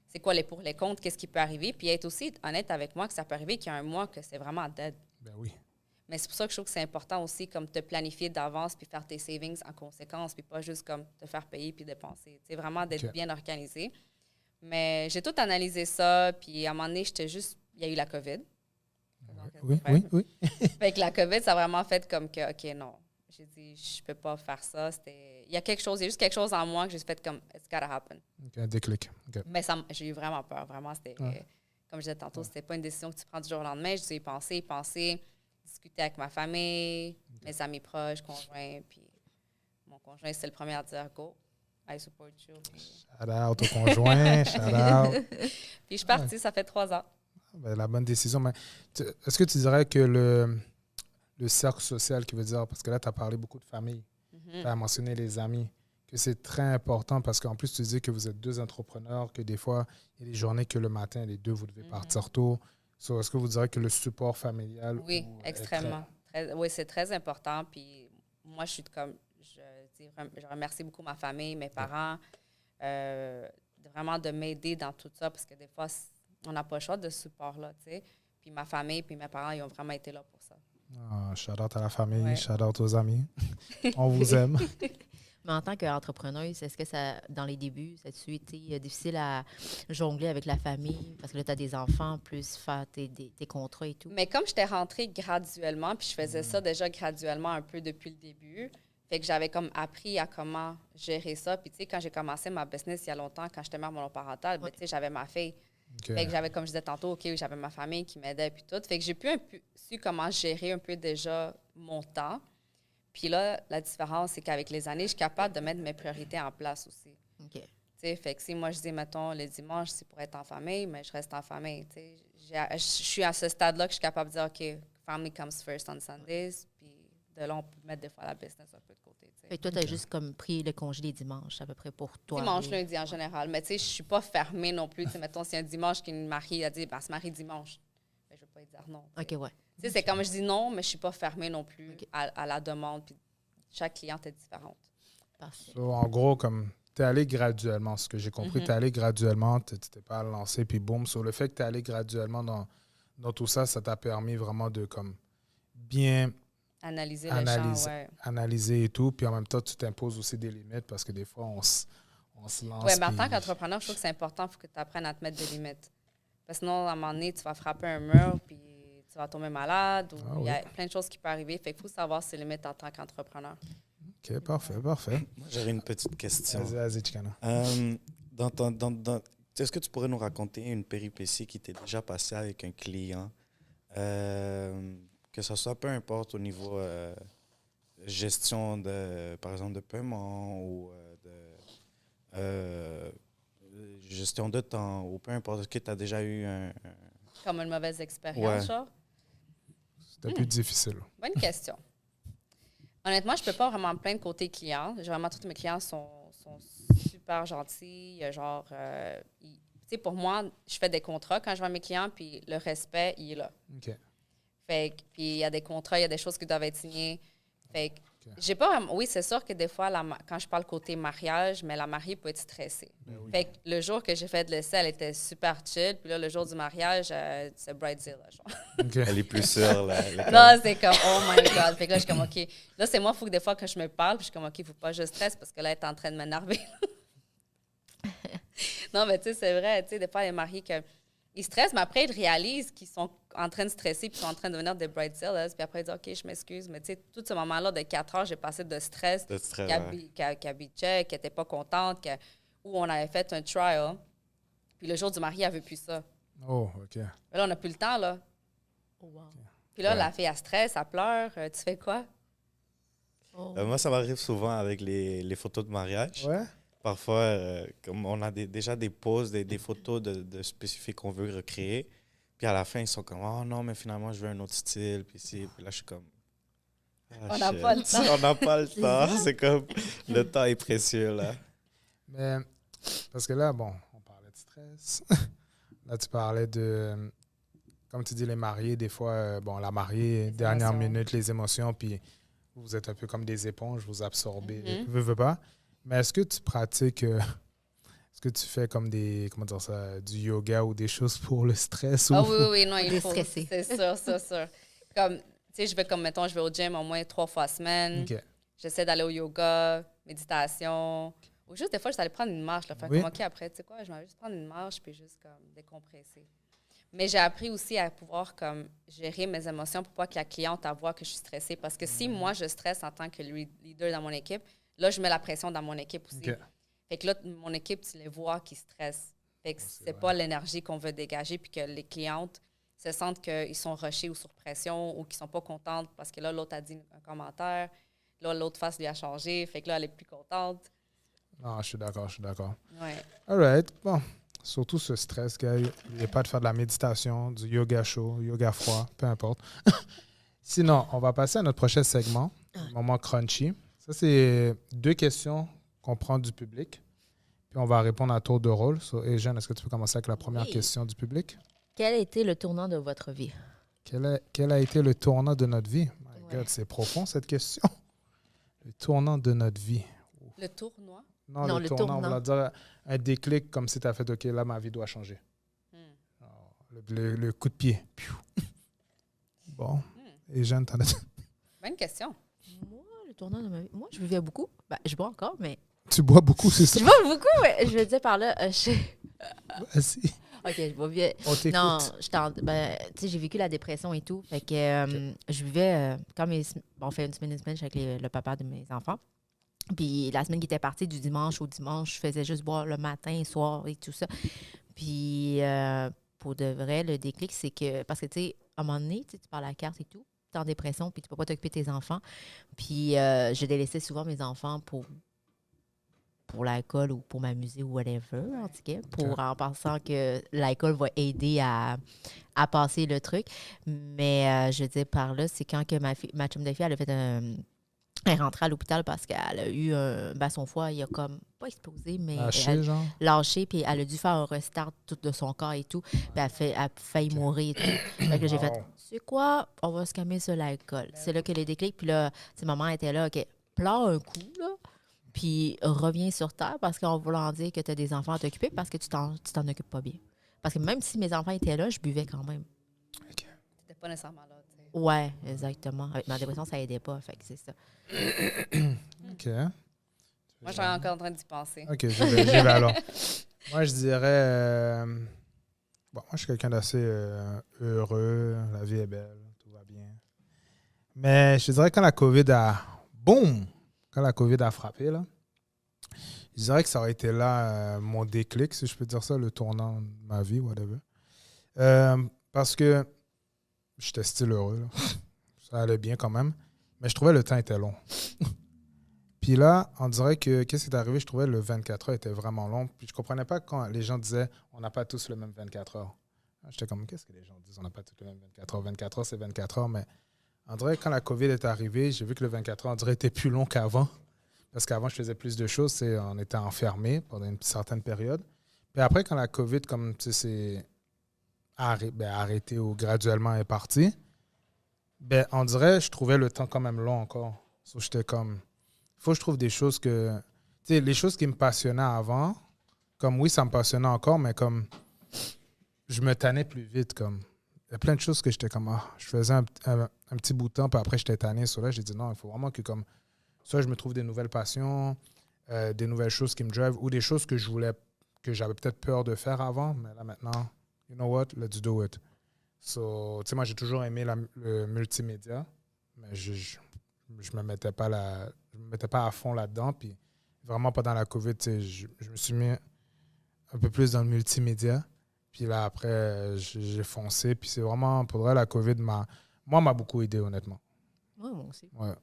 c'est quoi les pour, les contre, qu'est-ce qui peut arriver, puis être aussi honnête avec moi que ça peut arriver qu'il y a un mois que c'est vraiment dead.
Ben oui.
Mais c'est pour ça que je trouve que c'est important aussi comme te planifier d'avance puis faire tes savings en conséquence, puis pas juste comme te faire payer puis dépenser. C'est vraiment d'être bien organisé. Mais j'ai tout analysé ça, puis à un moment donné, il y a eu la COVID.
Oui.
Fait que la COVID, ça a vraiment fait comme que, OK, non. J'ai dit, je peux pas faire ça. Il y a juste quelque chose en moi que j'ai fait comme, it's gotta happen.
OK, un déclic. Okay.
Mais j'ai eu vraiment peur. Vraiment, c'était, comme je disais tantôt, c'était pas une décision que tu prends du jour au lendemain. J'ai pensé, discuter avec ma famille, mes amis proches, conjoints. Puis mon conjoint, c'est le premier à dire, go, I support you.
Shout out au conjoint, shout out.
Puis je suis partie, ça fait 3 ans.
Ben, la bonne décision. Mais est-ce que tu dirais que le cercle social, qui veut dire, parce que là, tu as parlé beaucoup de famille, tu as mentionné les amis, que c'est très important parce qu'en plus, tu dis que vous êtes 2 entrepreneurs, que des fois, il y a des journées que le matin, les 2, vous devez partir tôt. So, est-ce que vous direz que le support familial...
Oui, extrêmement. Oui, c'est très important. Puis moi, je remercie beaucoup ma famille, mes parents, vraiment de m'aider dans tout ça parce que des fois, on n'a pas le choix de ce support-là, tu sais. Puis ma famille puis mes parents, ils ont vraiment été là pour ça.
Shout-out à la famille, shout-out aux amis. On vous aime.
Mais en tant qu'entrepreneuse, est-ce que ça, dans les débuts, ça a-tu été difficile à jongler avec la famille? Parce que là, tu as des enfants, plus faire tes contrats et tout.
Mais comme j'étais rentrée graduellement, puis je faisais ça déjà graduellement un peu depuis le début, fait que j'avais comme appris à comment gérer ça. Puis tu sais, quand j'ai commencé ma business il y a longtemps, quand j'étais mère monoparentale, tu sais, j'avais ma fille. Okay. Fait que j'avais, comme je disais tantôt, OK, j'avais ma famille qui m'aidait puis tout. Fait que j'ai su comment gérer un peu déjà mon temps. Puis là, la différence, c'est qu'avec les années, je suis capable de mettre mes priorités en place aussi.
OK.
T'sais, fait que si moi, je dis, mettons, le dimanche, c'est pour être en famille, mais je reste en famille. Je suis à ce stade-là que je suis capable de dire, OK, family comes first on Sundays. Puis de là, on peut mettre des fois la business un peu de côté. T'sais.
Fait que toi, tu as juste comme pris le congé des dimanches, à peu près pour toi.
Dimanche, lundi en général. Mais tu sais, je suis pas fermée non plus. Mettons, si un dimanche qui me marie, elle dit, se marie dimanche. Ben, je vais pas lui dire non.
OK, ouais.
Tu sais, c'est comme je dis non, mais je suis pas fermée non plus à la demande. Puis chaque cliente est différente.
Parfait.
So, en gros, comme tu es allé graduellement, ce que j'ai compris, tu es allé graduellement, tu n'étais pas lancé, puis boum. Sur le fait que tu es allé graduellement dans tout ça, ça t'a permis vraiment de comme bien
analyser
et tout. Puis en même temps, tu t'imposes aussi des limites parce que des fois, on se lance.
Oui, mais en tant qu'entrepreneur, je trouve que c'est important, il faut que tu apprennes à te mettre des limites. Parce que sinon, à un moment donné, tu vas frapper un mur, puis tu vas tomber malade, ou il y a plein de choses qui peuvent arriver. Fait qu'il faut savoir ses limites en tant qu'entrepreneur.
OK, parfait.
Moi, j'aurais une petite question.
Vas-y, Chicana.
Est-ce que tu pourrais nous raconter une péripétie qui t'est déjà passée avec un client? Que ce soit peu importe au niveau gestion, par exemple, de paiement ou gestion de temps, ou peu importe. Est-ce que tu as déjà eu
Comme une mauvaise expérience, genre?
C'était plus difficile.
Bonne question. Honnêtement, je ne peux pas vraiment me plaindre côté client. Vraiment, tous mes clients sont super gentils. Genre, tu sais, pour moi, je fais des contrats quand je vois mes clients, puis le respect, il est là.
OK.
Fait que, puis il y a des contrats, il y a des choses qui doivent être signées. Fait que, j'ai pas vraiment... Oui, c'est sûr que des fois, quand je parle côté mariage, mais la mariée peut être stressée.
Oui.
Fait que le jour que j'ai fait de l'essai, elle était super chill. Puis là, le jour du mariage, c'est bridezilla, genre.
Okay.
Elle est plus sûre, là.
Là, c'est comme, oh my God. Fait que là, je suis comme, OK. Là, c'est moi, il faut que des fois que je me parle, puis je suis comme, OK, il ne faut pas que je stresse parce que là, elle est en train de m'énerver. Non, mais tu sais, c'est vrai, tu sais, des fois, les mariés ils stressent, mais après, ils réalisent qu'ils sont en train de stresser puis ils sont en train de devenir des bridezillas. Puis après, ils disent, OK, je m'excuse. Mais tu sais, tout ce moment-là de 4 heures, j'ai passé de stress. Qu'elle bitchait, qu'elle n'était pas contente, où on avait fait un trial. Puis le jour du mariage, elle veut plus ça.
Oh, OK.
Mais là, on n'a plus le temps, là.
Oh, wow.
Puis là,
Ouais.
la fille, elle stresse, elle pleure. Tu fais quoi?
Oh.
Moi, ça m'arrive souvent avec les photos de mariage.
Ouais?
Parfois, comme on a déjà des poses, des photos de spécifiques qu'on veut recréer. Puis à la fin, ils sont comme, oh non, mais finalement, je veux un autre style. Puis là, je suis comme, ah,
On n'a
shit.
pas le temps.
On n'a pas le temps. C'est comme, le temps est précieux, là.
Mais, parce que là, bon, on parlait de stress. Là, tu parlais de, comme tu dis, les mariés, des fois, bon, la mariée, dernière
émotions.
minute, les émotions, puis vous êtes un peu comme des éponges, vous absorbez,
Mhm.
veux pas. Mais est-ce que tu pratiques, est-ce que tu fais comme des, comment dire ça, du yoga ou des choses pour le stress?
Ah
ou...
oui, oui, non, il faut.
Déstresser.
C'est sûr, c'est sûr. Comme, tu sais, je vais au gym au moins 3 fois semaine.
OK.
J'essaie d'aller au yoga, méditation. Ou juste des fois, je aller prendre une marche. Là, faire
Oui.
comme, OK, après, tu sais quoi, je vais juste prendre une marche puis juste comme décompresser. Mais j'ai appris aussi à pouvoir comme gérer mes émotions pour pas que la cliente voit que je suis stressée. Parce que si moi, je stresse en tant que leader dans mon équipe, là, je mets la pression dans mon équipe aussi.
OK.
Fait que là, mon équipe, tu les vois qui stressent. Fait que
c'est
c'est pas l'énergie qu'on veut dégager puis que les clientes se sentent qu'ils sont rushés ou sur pression ou qu'ils sont pas contentes parce que là, l'autre a dit un commentaire. Là, l'autre face lui a changé. Fait que là, elle est plus contente.
Non, je suis d'accord, je suis d'accord.
Ouais.
All right. Bon, surtout ce stress, gars. Il n'est pas de faire de la méditation, du yoga chaud, yoga froid, peu importe. Sinon, on va passer à notre prochain segment, le moment crunchy. Ça, c'est 2 questions qu'on prend du public. Puis on va répondre à tour de rôle. So, Jeanne, est-ce que tu peux commencer avec la première
Oui.
question du public?
Quel a été le tournant de votre vie?
Quel a été le tournant de notre vie? My
Ouais.
God, c'est profond cette question. Le tournant de notre vie.
Le tournoi.
Non, le tournant, on va dire un déclic comme si tu as fait OK, là, ma vie doit changer.
Hmm.
Alors, le coup de pied. Piou. Bon. Et Jeanne, t'en as...
Bonne question.
Moi, le tournant de ma vie. Moi, je buvais beaucoup. Ben, je bois encore, mais.
Tu bois beaucoup, c'est ça?
Je bois beaucoup, mais je veux dire par là.
Vas-y,
OK, je bois bien.
on t'écoute.
Non, ben, tu sais, j'ai vécu la dépression et tout. Fait que je vivais, quand on fait une semaine avec le papa de mes enfants. Puis la semaine qui était partie, du dimanche au dimanche, je faisais juste boire le matin, soir et tout ça. Puis pour de vrai, le déclic, c'est que, parce que tu sais, à un moment donné, tu parles à la carte et tout, tu es en dépression, puis tu peux pas t'occuper de tes enfants. Puis je délaissais souvent mes enfants pour l'alcool ou pour m'amuser ou whatever, en tout cas, en pensant que l'alcool va aider à passer le truc. Mais je veux dire par là, c'est quand que ma chum de fille, elle a fait elle est rentrée à l'hôpital parce qu'elle a eu son foie, il a comme, pas explosé, mais
Haché, genre?
lâché, puis elle a dû faire un restart tout de son corps et tout. Puis elle a failli mourir et tout. Fait que j'ai fait,
Wow.
c'est quoi, on va se calmer sur l'alcool. C'est là que les déclics, puis là, maman était là, OK, pleure un coup, là, puis reviens sur terre parce qu'en voulant dire que tu as des enfants à t'occuper parce que tu t'en occupes pas bien. Parce que même si mes enfants étaient là, je buvais quand même.
T'étais pas nécessairement là, tu sais.
Ouais, exactement. Avec ma dépression, ça aidait pas, fait que c'est ça.
OK.
Moi, je suis encore en train d'y penser.
OK, j'y vais alors. Moi, je dirais... bon, moi, je suis quelqu'un d'assez heureux. La vie est belle. Tout va bien. Mais je dirais quand la COVID a... Boum! Quand la COVID a frappé, là, je dirais que ça aurait été là mon déclic, si je peux dire ça, le tournant de ma vie, whatever. Parce que j'étais style heureux. Là. Ça allait bien quand même. Mais je trouvais le temps était long. Puis là, on dirait que, qu'est-ce qui est arrivé? Je trouvais le 24 heures était vraiment long. Puis je comprenais pas quand les gens disaient, on n'a pas tous le même 24 heures. J'étais comme, qu'est-ce que les gens disent? On n'a pas tous le même 24 heures. 24 heures, c'est 24 heures. Mais on dirait que quand la COVID est arrivée, j'ai vu que le 24 heures, on dirait, était plus long qu'avant. Parce qu'avant, je faisais plus de choses. On était enfermés pendant une certaine période. Puis après, quand la COVID, comme tu sais, c'est arrêté ou graduellement est partie, on dirait je trouvais le temps quand même long encore. So, j'étais comme, il faut que je trouve des choses que... Tu sais, les choses qui me passionnaient avant, comme oui, ça me passionnait encore, mais comme je me tannais plus vite. Comme il y a plein de choses que j'étais comme, je faisais un petit bout de temps, puis après, j'étais tanné. Sur là, j'ai dit non, il faut vraiment que comme soit je me trouve des nouvelles passions, des nouvelles choses qui me drivent, ou des choses que j'avais peut-être peur de faire avant, mais là maintenant, you know what, let's do it. So, tu sais, moi, j'ai toujours aimé le multimédia, mais je me mettais pas à fond là-dedans, puis vraiment pas dans la COVID, tu sais, je me suis mis un peu plus dans le multimédia. Puis là, après, j'ai foncé. Puis c'est vraiment, pour vrai, la COVID m'a beaucoup aidé, honnêtement.
Ouais, moi aussi.
Ouais.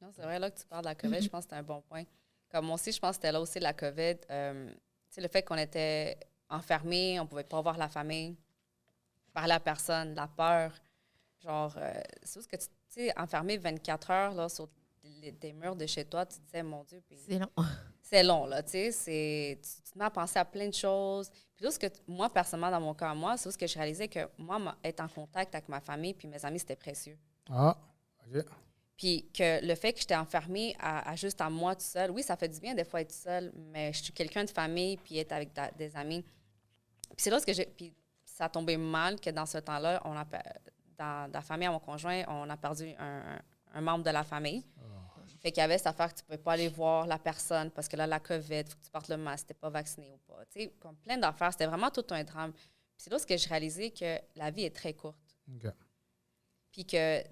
Non, c'est vrai, là, que tu parles de la COVID, je pense que c'est un bon point. Comme moi aussi, je pense que c'était là aussi la COVID. Tu sais, le fait qu'on était enfermés, on ne pouvait pas voir la famille, parler à personne, la peur. Genre, c'est juste que tu sais, enfermé 24 heures là, sur des murs de chez toi, tu te disais, mon Dieu, puis
C'est long.
c'est long, là, tu sais. Tu te mets à penser à plein de choses. Puis là, moi, personnellement, dans mon cas, moi, c'est ce que je réalisais que moi, être en contact avec ma famille puis mes amis, c'était précieux.
Ah, OK.
Puis que le fait que j'étais enfermée à juste à moi tout seul, oui, ça fait du bien des fois être seule, mais je suis quelqu'un de famille puis être avec des amis. Puis c'est là ce que j'ai. Puis ça a tombé mal que dans ce temps-là, dans la famille à mon conjoint, on a perdu un membre de la famille. Fait qu'il y avait cette affaire que tu ne pouvais pas aller voir la personne parce que là, la COVID, il faut que tu portes le masque, tu n'es pas vacciné ou pas. Tu sais, comme plein d'affaires. C'était vraiment tout un drame. Puis c'est là ce que j'ai réalisé que la vie est très courte.
OK.
Puis que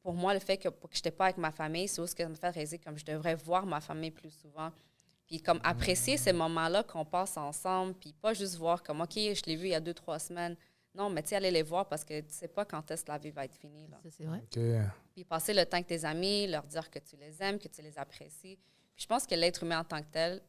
pour moi, le fait que je n'étais pas avec ma famille, c'est ce qui me fait réaliser comme je devrais voir ma famille plus souvent. Puis comme apprécier ces moments-là qu'on passe ensemble, puis pas juste voir comme, OK, je l'ai vu il y a 2-3 semaines. Non, mais tu sais, aller les voir parce que tu sais pas quand est-ce que la vie va être finie. Là.
Ça, c'est vrai.
OK.
Puis passer le temps avec tes amis, leur dire que tu les aimes, que tu les apprécies. Puis je pense que l'être humain en tant que tel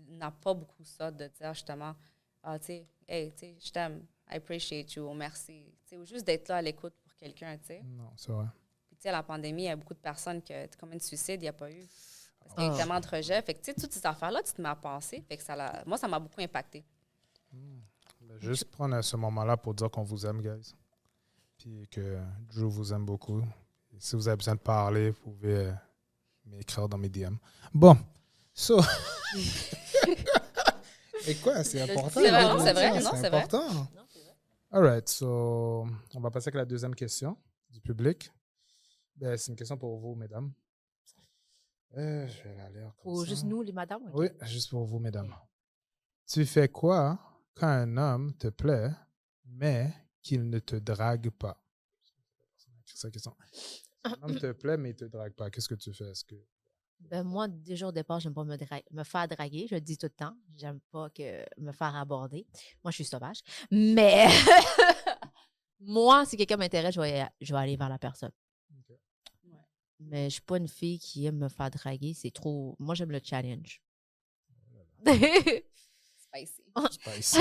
n'a pas beaucoup ça de dire justement, ah, tu sais, hey, tu sais, je t'aime, I appreciate you, merci. Tu sais, ou juste d'être là à l'écoute pour quelqu'un, tu sais.
Non, c'est vrai.
Puis tu sais, à la pandémie, il y a beaucoup de personnes combien de suicides il n'y a pas eu? Parce qu'il y a eu tellement de rejets. Fait que tu sais, toutes ces affaires-là, tu te mets à penser. Fait que moi, ça m'a beaucoup impacté.
Juste prendre ce moment-là pour dire qu'on vous aime, guys. Puis que Drew vous aime beaucoup. Et si vous avez besoin de parler, vous pouvez m'écrire dans mes DM. Bon, so... Et quoi, c'est important.
C'est vrai, non, c'est vrai, non, c'est vrai.
important.
Non, c'est vrai.
All right, so on va passer avec la deuxième question du public. Ben, c'est une question pour vous, mesdames. Je vais la lire comme
Ou
ça.
juste nous, les madames. ok.
Oui, juste pour vous, mesdames. Tu fais quoi quand un homme te plaît, mais qu'il ne te drague pas? C'est ça la question. Un homme te plaît, mais il ne te drague pas. Qu'est-ce que tu fais? Est-ce que...
Ben, moi, déjà au départ, j'aime pas me faire draguer. Je le dis tout le temps. J'aime pas me faire aborder. Moi, je suis sauvage. Mais moi, si quelqu'un m'intéresse, je vais aller vers la personne.
Ok.
Ouais.
Mais je suis pas une fille qui aime me faire draguer. C'est trop. Moi, j'aime le challenge.
Spicy.
Spicy.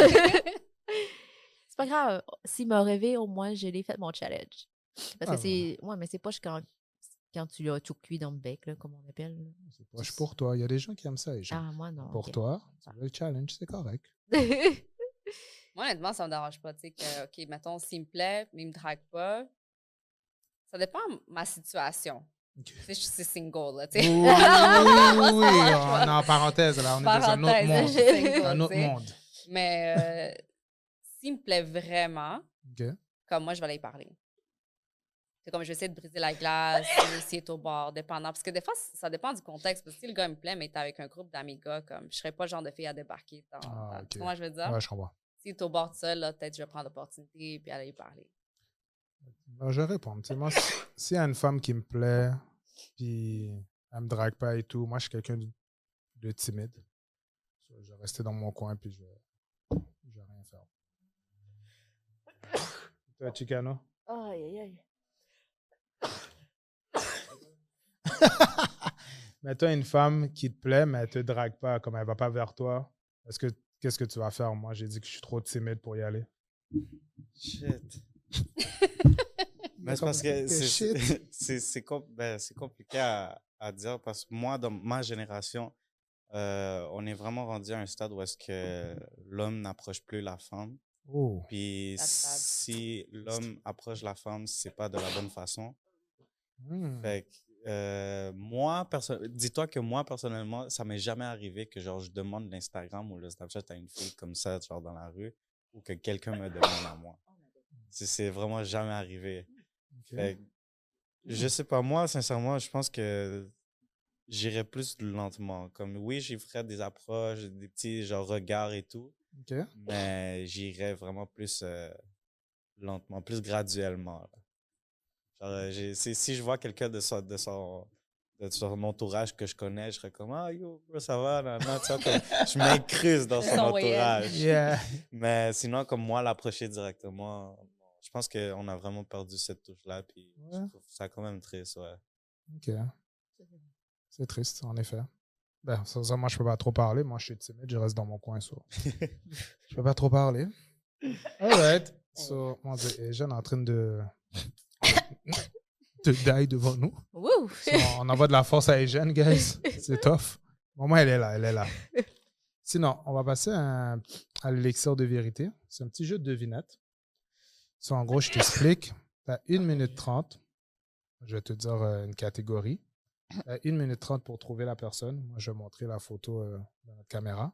C'est pas grave. S'il m'a rêvé, au moins, je l'ai fait mon challenge. Parce
Ah,
que c'est. Ouais, mais c'est pas quand tu l'as tout cuit dans le bec, là, comme on appelle. Là.
C'est proche pour toi. Il y a des gens qui aiment ça. Les gens.
Ah, moi, non.
Pour
ok.
toi, tu veux le challenge, c'est correct.
Moi, honnêtement, ça me dérange pas. Tu sais, que, OK, mettons, s'il me plaît, mais il me drague pas, ça dépend de ma situation.
Ok.
Tu sais, je suis single, là, tu
Oui,
sais.
oui, on est en parenthèse, là. On est dans un autre
Parenthèse,
monde.
je suis single,
Un autre
tu sais.
monde.
Mais s'il me plaît vraiment,
OK.
comme moi, je vais aller y parler. C'est comme je vais essayer de briser la glace, s'il est au bord, dépendant. Parce que des fois, ça dépend du contexte. Parce que si le gars me plaît, mais t'es avec un groupe d'amis gars, comme je serais pas le genre de fille à débarquer.
Ah, ok.
Tu vois ce que je veux dire?
Ouais, je comprends.
S'il est au bord tout seul, là, peut-être je vais prendre l'opportunité et puis aller y parler.
Ben, je vais répondre. Tu sais, moi, s'il y a une femme qui me plaît, puis elle me drague pas et tout, moi, je suis quelqu'un de timide. So, je vais rester dans mon coin, puis je vais rien faire. Toi, Chicano?
Aïe, aïe, aïe.
Mais toi, une femme qui te plaît, mais elle te drague pas, comme elle va pas vers toi, qu'est-ce que tu vas faire? Moi, j'ai dit que je suis trop timide pour y aller.
Shit. Mais c'est parce que c'est compliqué à dire parce que moi, dans ma génération, on est vraiment rendu à un stade où est-ce que l'homme n'approche plus la femme.
Oh.
Puis
That's sad.
si l'homme approche la femme, c'est pas de la bonne façon.
Hmm.
Fait que dis-toi que moi, personnellement, ça m'est jamais arrivé que genre je demande l'Instagram ou le Snapchat à une fille comme ça, genre dans la rue, ou que quelqu'un me demande à moi. C'est vraiment jamais arrivé.
OK.
Fait que, je sais pas, moi, sincèrement, je pense que j'irais plus lentement. Comme oui, j'y ferais des approches, des petits genre regards et tout,
OK.
mais j'irais vraiment plus lentement, plus graduellement. Là. Genre, si je vois quelqu'un de son sur mon entourage que je connais, je serais comme « Ah, yo, bro, ça va? » Non, tu vois, comme, je m'incruste dans son
Son voyelle.
entourage.
Yeah.
Mais sinon, comme moi, l'approcher directement, je pense qu'on a vraiment perdu cette touche-là. Puis je
Ouais.
trouve ça quand même triste, ouais.
OK. C'est triste, en effet. Ben, ça, moi, je peux pas trop parler. Moi, je suis timide, je reste dans mon coin. So. Je peux pas trop parler. All right. So, on dit, Asian en train de die devant nous.
Wouh!
So, on envoie de la force à Asian, guys. C'est tough. Au moins, elle est là, elle est là. Sinon, on va passer à l'élixir de vérité. C'est un petit jeu de devinette. So, en gros, je t'explique. Tu as 1 minute 30. Je vais te dire une catégorie. Tu as 1 minute 30 pour trouver la personne. Moi, je vais montrer la photo dans notre caméra.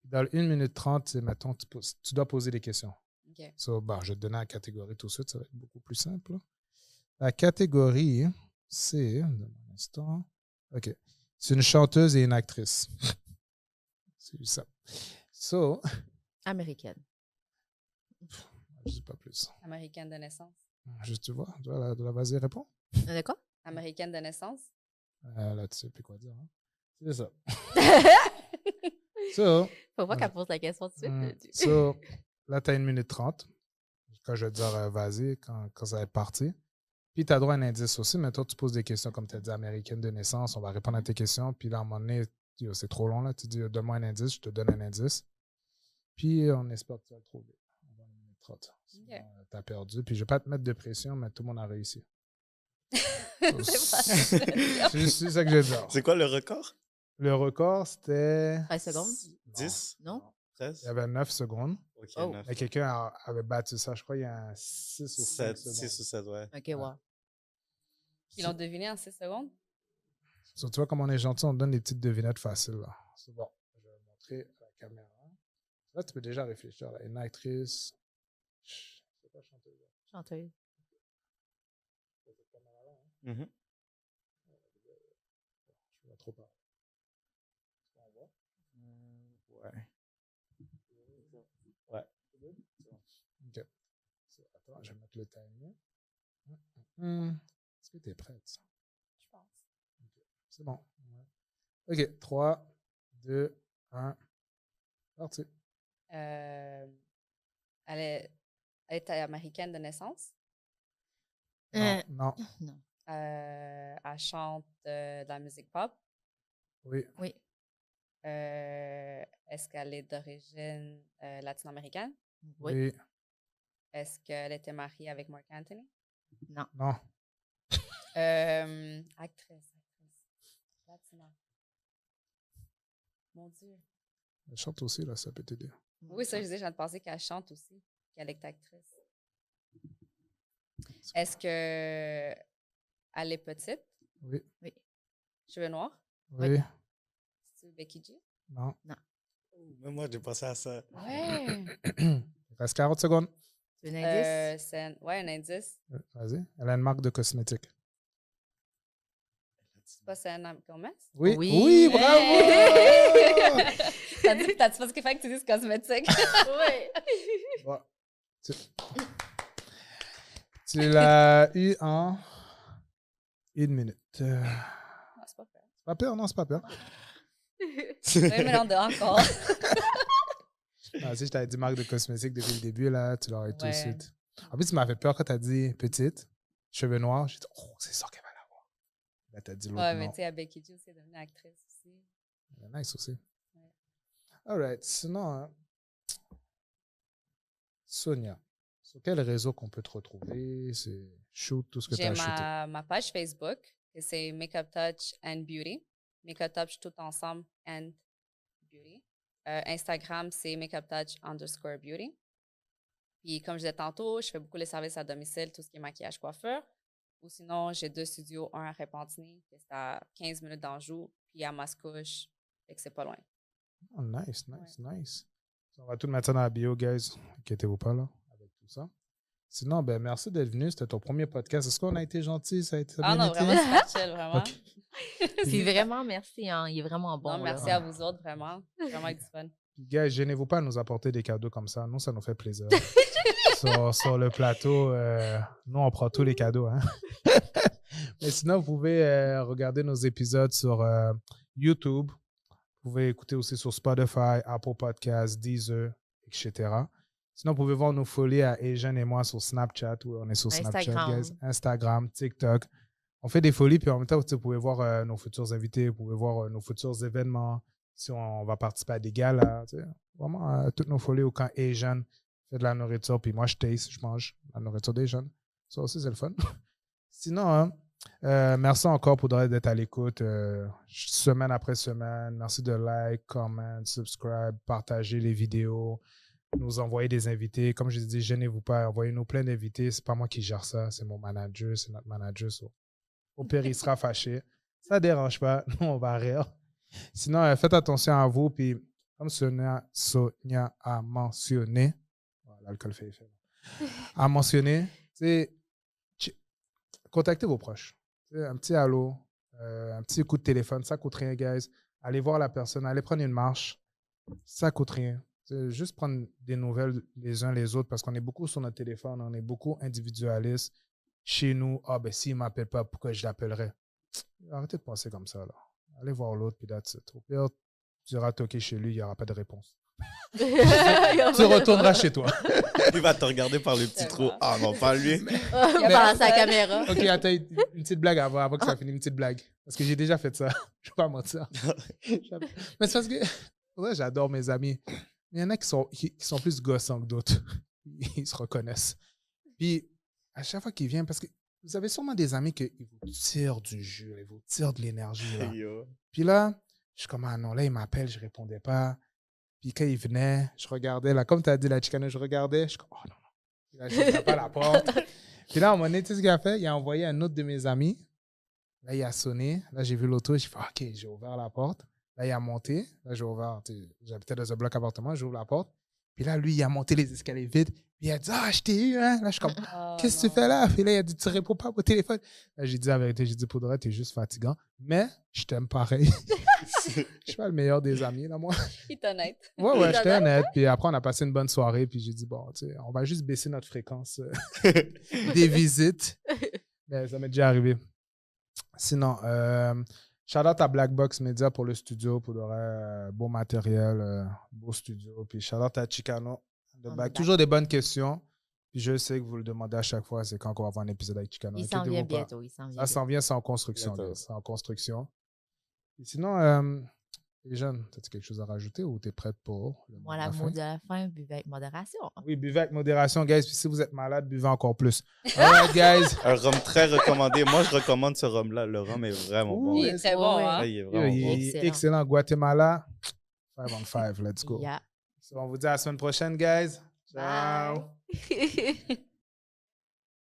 Dans le 1 minute 30, c'est, mettons, tu dois poser des questions.
OK.
So, bon, je vais te donner la catégorie tout de suite. Ça va être beaucoup plus simple. La catégorie, c'est... Donne-moi un instant. OK. C'est une chanteuse et une actrice. C'est ça. So,
Américaine.
je ne sais pas plus.
Américaine de naissance.
Juste, tu vois, vas-y, réponds.
De quoi?
Américaine de naissance.
Là, tu sais plus quoi dire. Hein? C'est ça. So,
Faut pas qu'elle pose la question tout de suite.
so, là, tu as 1 minute 30. Quand je vais te dire vas-y, quand ça va être parti. Puis, tu as droit à un indice aussi, mais toi, tu poses des questions, comme tu as dit, américaine de naissance. On va répondre à tes questions. Puis là, à un moment donné, c'est trop long. Là. Tu dis, donne-moi un indice, je te donne un indice. Puis, on espère que tu vas le trouver. On va 1 minute 30.
Okay.
Tu as perdu. Puis, je ne vais pas te mettre de pression, mais tout le monde a réussi. C'est ça que je veux dire.
C'est quoi le record?
Le record, c'était...
13 secondes?
10?
Non?
13?
Il y avait 9 secondes.
OK,
Oh.
9.
Mais quelqu'un avait battu ça, je crois, il y a 6 ou 7
7,
secondes.
6 ou 7, ouais.
OK, wow.
Ils l'ont deviné en 6 secondes?
So, tu vois, comme on est gentil, on donne des petites devinettes faciles. Là. C'est bon. Je vais montrer à la caméra. Là, tu peux déjà réfléchir. Là. Une actrice. C'est pas chanteuse.
Chanteuse.
Cette caméra-là, hein?
Mhm.
Je vais trop parler. On voit?
Ouais. Ouais.
OK. So, attends, je vais mettre le timer. Est-ce que tu es prête?
Je pense.
Okay. C'est bon. Ouais. OK. 3, 2, 1. Parti.
Elle est américaine de naissance.
Non.
Non.
Elle chante de la musique pop.
Oui.
Oui.
Est-ce qu'elle est d'origine latino-américaine?
Oui.
Est-ce qu'elle était mariée avec Marc Anthony?
Non.
Non.
Actrice. Latina. Mon Dieu.
Elle chante aussi, là, ça peut t'aider.
Oui, ça, je disais, j'ai pensé qu'elle chante aussi, qu'elle est actrice. Est-ce que elle est petite?
Oui.
Oui.
Cheveux noirs?
Oui.
C'est Becky G?
Non.
Même moi, j'ai pensé à ça.
Ouais.
Il reste 40 secondes.
Tu veux un indice?
C'est un indice.
Vas-y. Elle a une marque de cosmétiques.
C'est pas Selena Gomez?
Oui.
Oui.
Oui, bravo!
T'as-tu pas ce qu'il fait que tu dises cosmétique?
Oui.
Bon. Tu l'as eu en 1 minute.
Non, c'est pas fait.
C'est pas peur, non, c'est pas peur.
Oui, mais non, de encore.
Non, si je t'avais dit marque de cosmétiques depuis le début, là, tu l'aurais tout de
Ouais.
suite. En plus, tu m'as fait peur quand tu as dit petite, cheveux noirs. J'ai dit, oh, c'est ça qu'elle va l'avoir. Là, tu as dit l'autre
Ouais, mais
nom.
tu sais, Becky G aussi est devenue actrice aussi.
Elle est nice aussi.
Ouais.
All right. Sinon, hein, Sonia, sur quel réseau qu'on peut te retrouver? C'est shoot, tout ce que tu
J'ai
as shooté.
ma page Facebook, et c'est Makeup Touch and Beauty. Makeup Touch tout ensemble and Beauty. Instagram, c'est Makeup Touch _Beauty. Puis, comme je disais tantôt, je fais beaucoup les services à domicile, tout ce qui est maquillage, coiffeur. Ou sinon, j'ai 2 studios, un à Repentigny, c'est à 15 minutes d'Anjou, puis à Mascouche, fait que c'est pas loin.
Oh, nice. On va tout mettre ça dans la bio, guys. Inquiétez-vous pas, là, avec tout ça. Sinon, ben merci d'être venu. C'était ton premier podcast. Est-ce qu'on a été gentil? Ça a été
Ah
bien
non,
été?
vraiment super chill, vraiment.
Ok.
Puis vraiment, merci. Hein. Il est vraiment bon.
Non, merci
là.
à vous autres, vraiment. Vraiment du fun.
Puis, guys, gênez-vous pas à nous apporter des cadeaux comme ça. Nous, ça nous fait plaisir. sur le plateau, nous, on prend tous les cadeaux. Hein? Et sinon, vous pouvez regarder nos épisodes sur YouTube. Vous pouvez écouter aussi sur Spotify, Apple Podcasts, Deezer, etc. Sinon, vous pouvez voir nos folies à Asian et moi sur Snapchat. Oui, on est sur Snapchat,
Instagram.
guys. Instagram, TikTok. On fait des folies, puis en même temps, vous pouvez voir nos futurs invités, vous pouvez voir nos futurs événements, si on va participer à des galas. Vraiment, toutes nos folies au camp Asian. Fait de la nourriture, puis moi, je taste, je mange la nourriture des jeunes. Ça aussi, c'est le fun. Sinon, merci encore pour d'être à l'écoute semaine après semaine. Merci de like, comment, subscribe, partager les vidéos, nous envoyer des invités. Comme je dis, gênez-vous pas, envoyez-nous plein d'invités. C'est pas moi qui gère ça, c'est mon manager, c'est notre manager. Au pire, il sera fâché. Ça ne dérange pas, nous, on va rire. Sinon, faites attention à vous, puis comme Sonia a mentionné, l'alcool fait effet, a mentionné, contactez vos proches. Un petit allô, un petit coup de téléphone, ça ne coûte rien, guys. Allez voir la personne, allez prendre une marche, ça ne coûte rien. Juste prendre des nouvelles les uns les autres parce qu'on est beaucoup sur notre téléphone, on est beaucoup individualiste. Chez nous, ben s'il ne m'appelle pas, pourquoi je l'appellerais? Arrêtez de penser comme ça, là. Allez voir l'autre, puis that's it. Au pire, tu iras toquer chez lui, il n'y aura pas de réponse. Tu retourneras chez toi.
Il va te regarder par le petit trou. Ah non, pas lui.
Il a pas sa caméra.
Ok, attends, une petite blague avant que ça finisse, une petite blague. Parce que j'ai déjà fait ça. Je ne vais pas mentir. Mais c'est parce que ouais, j'adore mes amis. Il y en a qui sont plus gossants que d'autres. Ils se reconnaissent. Puis, à chaque fois qu'ils viennent, parce que vous avez sûrement des amis qui vous tirent du jus, ils vous tirent de l'énergie. Là. Puis là, je suis comme, ah non, là, il m'appelle, je ne répondais pas. Puis quand il venait, je regardais, là, comme tu as dit, la chicane, je regardais, je suis comme, oh non, non. Là, je ne pas la porte. Puis là, à un moment donné, tu sais ce qu'il a fait? Il a envoyé un autre de mes amis. Là, il a sonné. Là, j'ai vu l'auto. J'ai fait, OK, j'ai ouvert la porte. Là, il a monté. Là, j'ai ouvert, j'habitais dans un bloc appartement, j'ouvre la porte. Puis là, lui, il a monté les escaliers vite. Puis il a dit, ah, je t'ai eu, hein. Là, je suis comme, qu'est-ce que tu fais là? Puis là, il a dit, tu réponds pas au téléphone. Là, j'ai dit la vérité, j'ai dit, pour de vrai, t'es juste fatigant. Mais je t'aime pareil. Je suis pas le meilleur des amis, là, moi.
Il est honnête.
Ouais, j'étais honnête. Puis après, on a passé une bonne soirée. Puis j'ai dit, bon, tu sais, on va juste baisser notre fréquence des visites. Mais ça m'est déjà arrivé. Sinon, shout-out à Black Box Media pour le studio, pour le beau matériel, beau studio. Puis shout-out à Chicano. Toujours des bonnes questions. Puis je sais que vous le demandez à chaque fois, c'est quand on va avoir un épisode avec Chicano.
Il s'en vient bientôt.
Ça s'en vient, c'est en construction. C'est en construction. Et sinon, les jeunes, as-tu quelque chose à rajouter ou tu es prête pour le
mot de la fin? Mot de la fin, buvez avec modération.
Oui, buvez avec modération, guys. Puis si vous êtes malade, buvez encore plus. All right, guys.
Un rhum très recommandé. Moi, je recommande ce rhum-là. Le rhum est vraiment bon.
Il est très bon, hein?
Il est vraiment bon.
Excellent. Guatemala, 5 on 5. Let's go.
Yeah.
So, on vous dit à la semaine prochaine, guys. Ciao.
Bye.